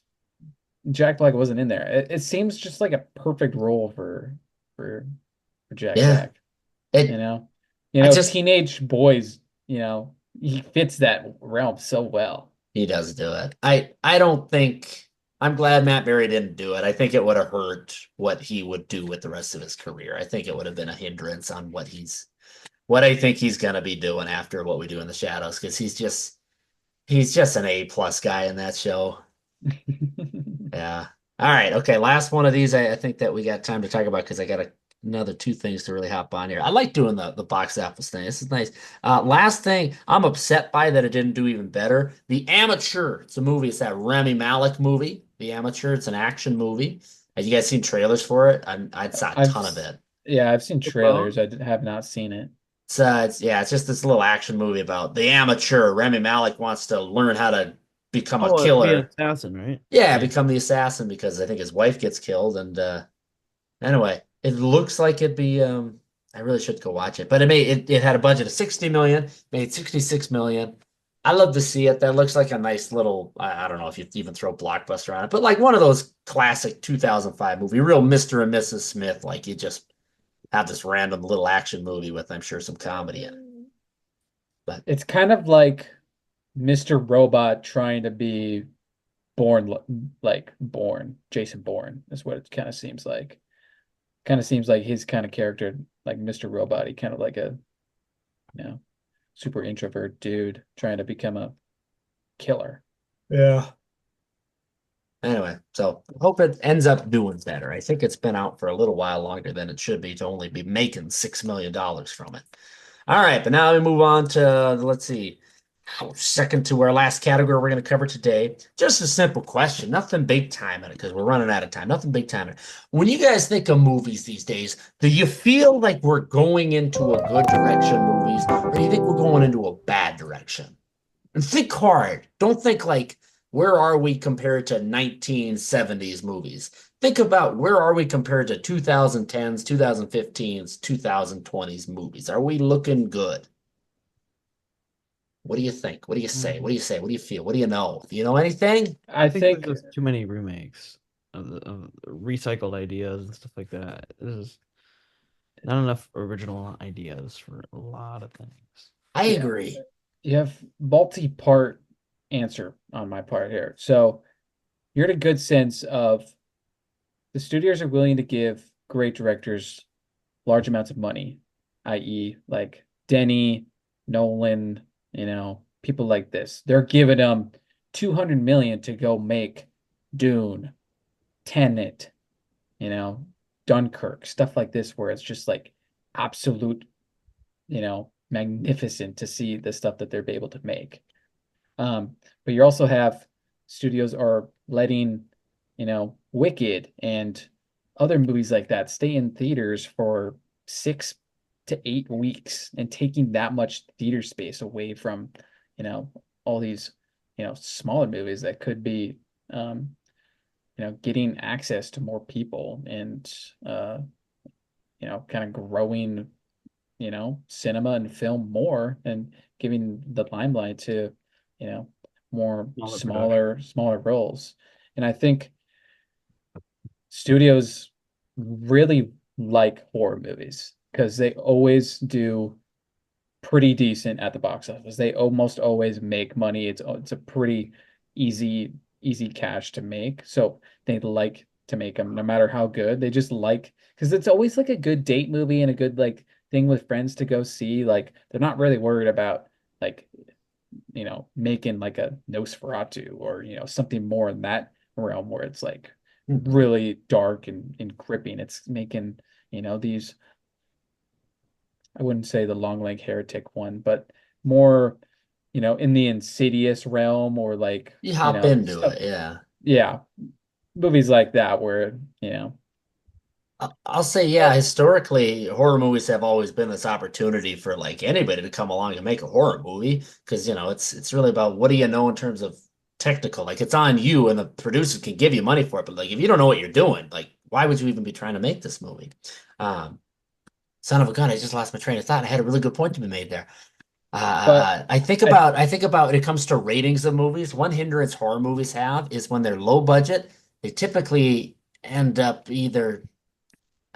Speaker 3: Jack Black wasn't in there? It seems just like a perfect role for for Jack
Speaker 1: Yeah.
Speaker 3: Black, you
Speaker 1: It
Speaker 3: know?
Speaker 1: I just
Speaker 3: Teenage boys, he fits that realm so well.
Speaker 1: he does do it. I don't think I'm glad Matt Berry didn't do it. I think it would have hurt what he would do with the rest of his career. I think it would have been a hindrance on what I think he's gonna be doing after what we do in the shadows, because he's just an A+ guy in that show. Yeah. All right. Okay. Last one of these. I think that we got time to talk about because I gotta another two things to really hop on here. I like doing the box office thing. This is nice. Last thing, I'm upset by that it didn't do even better. The Amateur. It's a movie. It's that Rami Malek movie. The Amateur. It's an action movie. Have you guys seen trailers for it? I saw a
Speaker 3: I've
Speaker 1: ton of
Speaker 3: s-
Speaker 1: it.
Speaker 3: yeah, I've seen
Speaker 4: Well,
Speaker 3: trailers. have not seen it.
Speaker 1: Yeah, it's just this little action movie about the amateur. Rami Malek wants to learn how to become a
Speaker 4: oh, to be an
Speaker 1: killer.
Speaker 4: assassin, right?
Speaker 1: Yeah,
Speaker 4: Yeah.
Speaker 1: become the assassin because I think his wife gets killed. And anyway, it looks like it'd be. I really should go watch it, but it had a budget of 60 million, made 66 million. I love to see it. That looks like a nice little. I don't know if you even throw Blockbuster on it, but like one of those classic 2005 movie, real Mr. and Mrs. Smith. Like you just have this random little action movie with, I'm sure, some comedy in it. But
Speaker 3: It's kind of like Mr. Robot trying to be born. Jason Bourne is what it kind of seems like. Kind of seems like his kind of character, like Mr. Robot. He kind of like a, you know, super introvert dude trying to become a killer.
Speaker 1: yeah. Anyway, so I hope it ends up doing better. I think it's been out for a little while longer than it should be to only be making $6 million from it. All right, but now we move on to, let's see, second to our last category we're going to cover today. Just a simple question, nothing big time in it because we're running out of time. Nothing big time in it. When you guys think of movies these days, do you feel like we're going into a good direction, movies, or do you think we're going into a bad direction? And think hard. Don't think like, where are we compared to 1970s movies? Think about where are we compared to 2010s, 2015s, 2020s movies? Are we looking good? What do you think? What do you say? What do you say? What do you feel? What do you know? Do you know anything?
Speaker 4: I
Speaker 3: I
Speaker 4: think there's
Speaker 3: think,
Speaker 4: just too many remakes of recycled ideas and stuff like that. There's not enough original ideas for a lot of things.
Speaker 1: I
Speaker 3: yeah,
Speaker 1: agree.
Speaker 3: you have multi-part answer on my part here. So you're in a good sense of the studios are willing to give great directors large amounts of money, i.e., like Denny, Nolan, people like this. They're giving them 200 million to go make Dune, Tenet, you know, Dunkirk, stuff like this, where it's just like absolute, magnificent to see the stuff that they're able to make. But you also have studios are letting, Wicked and other movies like that stay in theaters for 6 to 8 weeks and taking that much theater space away from, all these, smaller movies that could be, getting access to more people and, kind of growing, cinema and film more and giving the limelight to, you know, more
Speaker 4: Smaller production.
Speaker 3: smaller roles. And I think studios really like horror movies because they always do pretty decent at the box office. They almost always make money. It's a pretty easy cash to make. So they like to make them no matter how good. They just like because it's always like a good date movie and a good like thing with friends to go see. Like they're not really worried about like making like a Nosferatu or something more in that realm where it's like
Speaker 1: Mhm.
Speaker 3: really dark and gripping. It's making these I wouldn't say the long leg heretic one, but more, in the Insidious realm or like,
Speaker 1: You hop into
Speaker 3: stuff.
Speaker 1: it, yeah.
Speaker 3: Yeah, movies like that where,
Speaker 1: I'll say, yeah,
Speaker 3: but
Speaker 1: historically, horror movies have always been this opportunity for like anybody to come along and make a horror movie because it's really about what do you know in terms of technical. Like it's on you, and the producers can give you money for it, but like if you don't know what you're doing, like why would you even be trying to make this movie? Um, Son of a gun, I just lost my train of thought. I had a really good point to be made there.
Speaker 3: but I
Speaker 1: I think about when it comes to ratings of movies, one hindrance horror movies have is when they're low budget, they typically end up either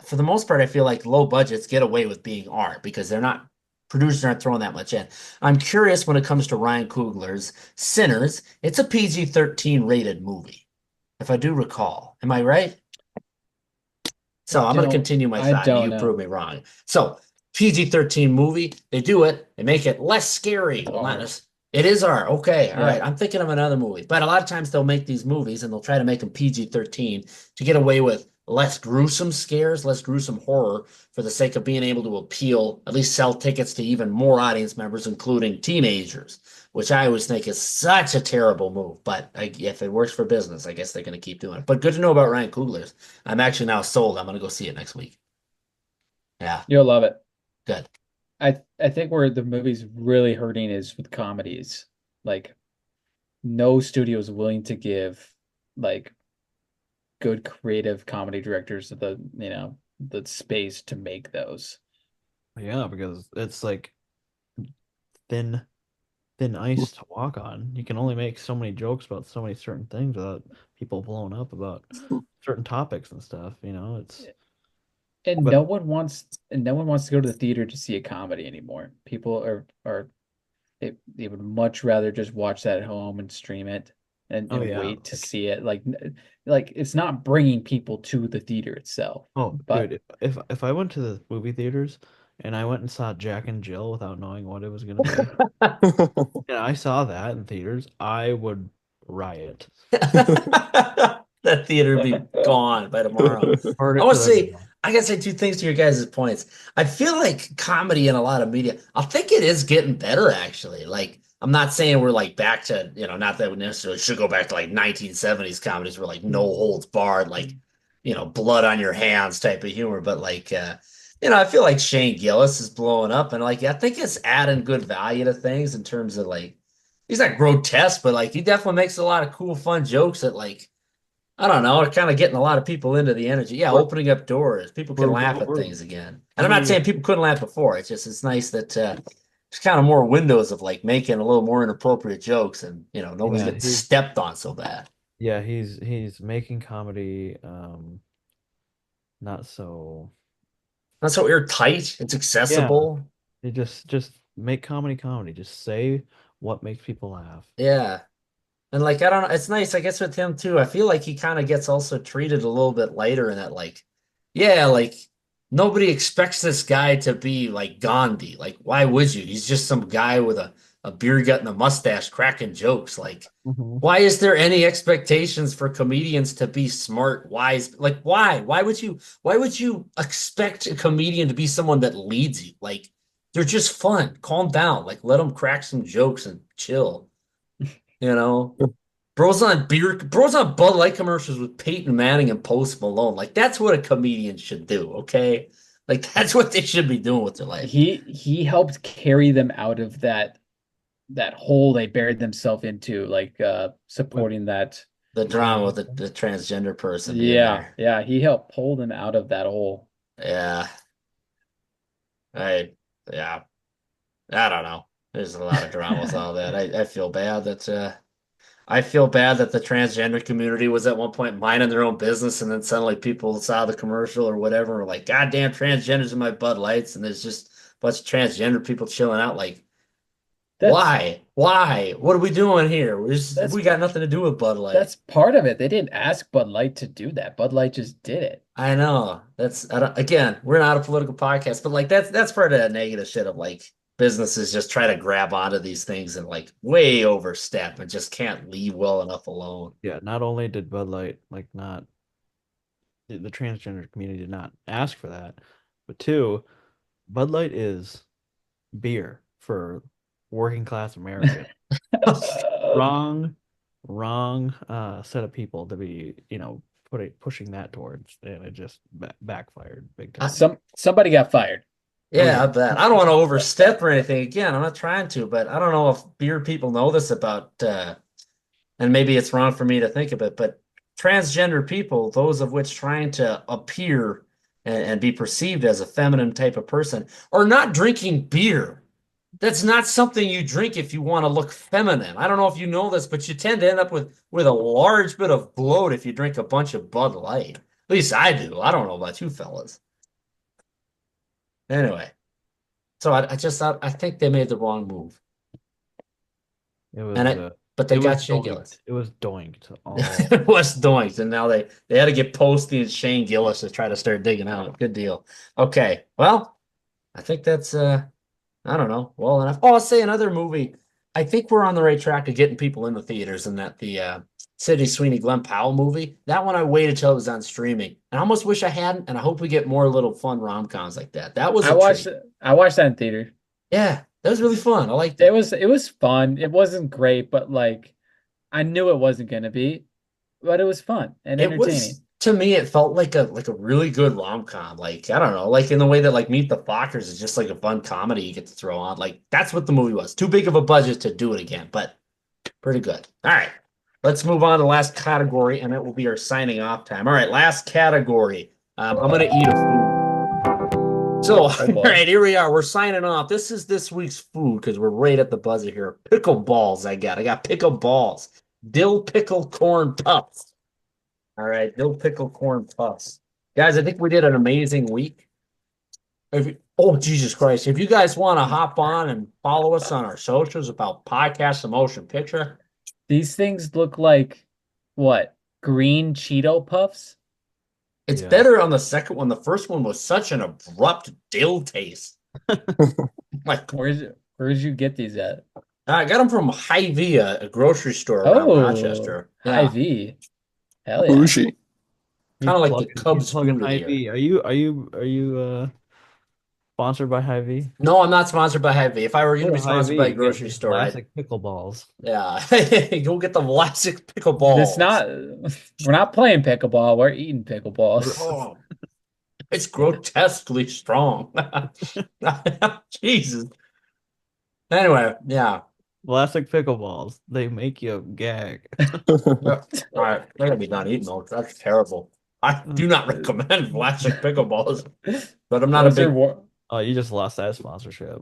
Speaker 1: for the most part, I feel like low budgets get away with being art because they're not producers aren't throwing that much in. I'm curious when it comes to Ryan Coogler's Sinners. It's a PG-13 rated movie, if I do recall. Am I right? So I'm going to continue my
Speaker 3: I
Speaker 1: thought, and
Speaker 3: don't
Speaker 1: you
Speaker 3: know.
Speaker 1: prove me wrong. So PG-13 movie, they do it, they make it less scary.
Speaker 3: It's
Speaker 1: Well, not
Speaker 3: R.
Speaker 1: as it is R. Okay, all
Speaker 3: Yeah.
Speaker 1: right. I'm thinking of another movie, but a lot of times they'll make these movies and they'll try to make them PG-13 to get away with less gruesome scares, less gruesome horror for the sake of being able to appeal, at least sell tickets to even more audience members, including teenagers, which I always think is such a terrible move. But if it works for business, I guess they're going to keep doing it. But good to know about Ryan Coogler's. I'm actually now sold. I'm going to go see it next week. Yeah,
Speaker 3: You'll love it.
Speaker 1: good.
Speaker 3: I think where the movie's really hurting is with comedies. Like no studio is willing to give like good creative comedy directors the space to make those.
Speaker 4: Yeah, because it's like thin thin ice to walk on. You can only make so many jokes about so many certain things without people blowing up about certain topics and stuff, you know. It's
Speaker 3: And
Speaker 4: but
Speaker 3: no one wants to go to the theater to see a comedy anymore. People are they would much rather just watch that at home and stream it
Speaker 4: oh
Speaker 3: and
Speaker 4: yeah.
Speaker 3: wait to see it. Like it's not bringing people to the theater itself.
Speaker 4: Oh,
Speaker 3: But
Speaker 4: dude, if I went to the movie theaters and I went and saw Jack and Jill without knowing what it was gonna be, and I saw that in theaters, I would riot.
Speaker 1: That theater be gone by tomorrow.
Speaker 4: Burn
Speaker 1: I
Speaker 4: it
Speaker 1: want
Speaker 4: to
Speaker 1: to
Speaker 4: the
Speaker 1: say,
Speaker 4: ground.
Speaker 1: I gotta say two things to your guys' points. I feel like comedy in a lot of media, I think it is getting better actually. Like, I'm not saying we're like back to, not that we necessarily should go back to like 1970s comedies where like no holds barred, like, blood on your hands type of humor. But like, I feel like Shane Gillis is blowing up and like, I think it's adding good value to things in terms of like, he's not grotesque, but like, he definitely makes a lot of cool, fun jokes that like, I don't know, are kind of getting a lot of people into the energy. Yeah,
Speaker 4: We're
Speaker 1: opening up doors. People can laugh at
Speaker 4: we're
Speaker 1: things again. And
Speaker 4: how
Speaker 1: I'm not
Speaker 4: many
Speaker 1: saying people couldn't laugh before. It's nice that there's kind of more windows of like making a little more inappropriate jokes and nobody's
Speaker 4: yeah,
Speaker 1: getting stepped on so bad.
Speaker 4: he's making comedy not so
Speaker 1: Not so airtight. It's
Speaker 4: yeah.
Speaker 1: accessible.
Speaker 4: They just make comedy. Just say what makes people laugh.
Speaker 1: Yeah. And like I don't know, it's nice, I guess with him too. I feel like he kind of gets also treated a little bit lighter in that like, yeah, like nobody expects this guy to be like Gandhi. Like, why would you? He's just some guy with a beer gut and a mustache cracking jokes. Like,
Speaker 4: Hmm.
Speaker 1: why is there any expectations for comedians to be smart, wise? Like, why? Why would you expect a comedian to be someone that leads you? Like, they're just fun. Calm down. Like, let them crack some jokes and chill, you know? Bros on Bud Light commercials with Peyton Manning and Post Malone. Like that's what a comedian should do, okay? Like that's what they should be doing with their life.
Speaker 3: he helped carry them out of that hole they buried themselves into, like
Speaker 4: With
Speaker 3: supporting that.
Speaker 1: The drama with
Speaker 4: transgender.
Speaker 1: the transgender person being
Speaker 3: Yeah,
Speaker 1: there.
Speaker 3: yeah, he helped pull them out of that hole.
Speaker 1: Yeah. I yeah. I don't know. There's a lot of drama with all that. I feel bad that the transgender community was at one point minding their own business and then suddenly people saw the commercial or whatever and were like, God damn transgenders in my Bud Lights and there's just a bunch of transgender people chilling out like
Speaker 3: That's
Speaker 1: why? Why? What are we doing here?
Speaker 3: that's
Speaker 1: We got nothing to do with Bud Light.
Speaker 3: that's part of it. They didn't ask Bud Light to do that. Bud Light just did it.
Speaker 1: I know. I don't, again, we're not a political podcast, but like that's part of that negative shit of like businesses just try to grab onto these things and like way overstep and just can't leave well enough alone.
Speaker 4: Yeah, not only did Bud Light like not the transgender community did not ask for that, but two, Bud Light is beer for working class America. Wrong, wrong set of people to be, pushing that towards, and it just backfired big time.
Speaker 3: Somebody got fired.
Speaker 4: Oh
Speaker 1: Yeah, I
Speaker 4: yeah.
Speaker 1: bet. I don't want to overstep or anything. Again, I'm not trying to, but I don't know if beer people know this about and maybe it's wrong for me to think of it, but transgender people, those of which trying to appear and be perceived as a feminine type of person, are not drinking beer. That's not something you drink if you want to look feminine. I don't know if you know this, but you tend to end up with a large bit of bloat if you drink a bunch of Bud Light. At least I do. I don't know about you fellas. Anyway, so I just thought I think they made the wrong move.
Speaker 4: It
Speaker 1: And
Speaker 4: was
Speaker 1: it but they
Speaker 4: it was
Speaker 1: got Shane
Speaker 4: doinked.
Speaker 1: Gillis.
Speaker 4: It was doinked all.
Speaker 1: It was doinked, and now they had to get Posty and Shane Gillis to try to start digging out. Good deal. Okay, well, I think that's I don't know, well enough. Oh, I'll say another movie. I think we're on the right track of getting people in the theaters, and that Sydney Sweeney, Glenn Powell movie. That one I waited till it was on streaming. And I almost wish I hadn't. And I hope we get more little fun rom-coms like that. That was
Speaker 3: I
Speaker 1: a
Speaker 3: watched
Speaker 1: treat.
Speaker 3: I watched that in theater.
Speaker 1: Yeah, that was really fun. I liked
Speaker 3: It
Speaker 1: it.
Speaker 3: was it was fun. It wasn't great, but like I knew it wasn't gonna be, but it was fun and
Speaker 1: It was
Speaker 3: entertaining.
Speaker 1: to me, it felt like a really good rom-com. Like, I don't know, like in the way that like Meet the Fockers is just like a fun comedy you get to throw on. Like that's what the movie was. Too big of a budget to do it again, but pretty good. All right. Let's move on to the last category, and it will be our signing off time. All right, last category. I'm gonna eat a food. So, all
Speaker 3: Oh boy.
Speaker 1: right, here we are. We're signing off. This is this week's food because we're right at the buzzer here. Pickle balls. I got pickle balls. Dill pickle corn puffs. All right, dill pickle corn puffs. Guys, I think we did an amazing week. Oh, Jesus Christ. If you guys want to hop on and follow us on our socials about podcast the motion picture,
Speaker 3: These things look like what? Green Cheeto puffs?
Speaker 1: it's
Speaker 4: Yeah.
Speaker 1: better on the second one. The first one was such an abrupt dill taste. Like,
Speaker 3: Where'd you get these at?
Speaker 1: I got them from Hy-Vee, a grocery store around
Speaker 3: Oh,
Speaker 1: Rochester. Yeah,
Speaker 3: Hy-Vee. Hell yeah.
Speaker 2: Bougie.
Speaker 1: kind of like the
Speaker 4: He's
Speaker 1: Cubs
Speaker 4: plugging
Speaker 1: food of the year.
Speaker 4: Hy-Vee. Are you sponsored by Hy-Vee?
Speaker 1: No, I'm not sponsored by Hy-Vee. If I were going
Speaker 4: Go
Speaker 1: to be
Speaker 4: to
Speaker 1: sponsored by a
Speaker 4: Hy-Vee, get
Speaker 1: grocery
Speaker 4: the
Speaker 1: store, I'd,
Speaker 4: classic pickle balls.
Speaker 1: yeah, go get the Vlasic pickle
Speaker 3: This
Speaker 1: balls.
Speaker 3: not we're not playing pickleball, we're eating pickleballs.
Speaker 1: Oh, it's grotesquely strong. Jesus. Anyway, yeah.
Speaker 4: Classic pickle balls. They make you gag.
Speaker 1: All right, I gotta be done eating those. That's terrible. I do not recommend Vlasic pickleballs, but I'm not a
Speaker 3: Was there
Speaker 1: big.
Speaker 4: Oh, you just lost that sponsorship.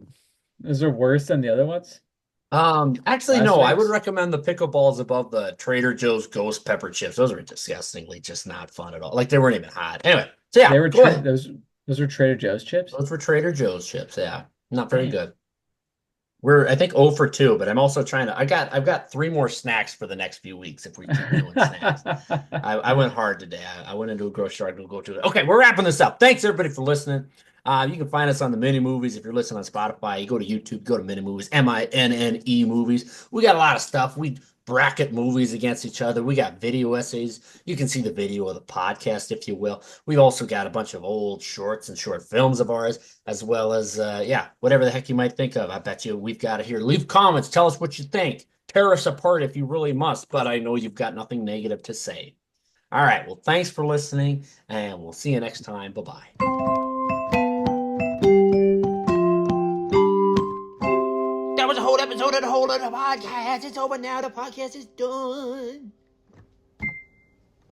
Speaker 3: is there worse than the other ones?
Speaker 1: Actually, no. I would
Speaker 3: Vlasics?
Speaker 1: recommend the pickleballs above the Trader Joe's Ghost Pepper chips. Those were disgustingly just not fun at all. Like they weren't even hot. Anyway, so yeah,
Speaker 3: They were
Speaker 1: go ahead.
Speaker 3: those were Trader Joe's chips?
Speaker 1: Those were Trader Joe's chips. Yeah, not very
Speaker 3: Damn.
Speaker 1: good. We're I think 0 for 2, but I'm also trying to. I've got 3 more snacks for the next few weeks if we keep doing snacks. I went hard today. I went into a grocery store to go to it. Okay, we're wrapping this up. Thanks everybody for listening. You can find us on the Minne Movies if you're listening on Spotify. You go to YouTube, go to Minne Movies, MINNE Movies. We got a lot of stuff. We bracket movies against each other. We got video essays. You can see the video of the podcast, if you will. We've also got a bunch of old shorts and short films of ours, as well as yeah, whatever the heck you might think of. I bet you we've got it here. Leave comments. Tell us what you think. Tear us apart if you really must, but I know you've got nothing negative to say. All right. Well, thanks for listening, and we'll see you next time. Bye-bye. That was a whole episode of the Whole Other Podcast. It's over now. The podcast is done.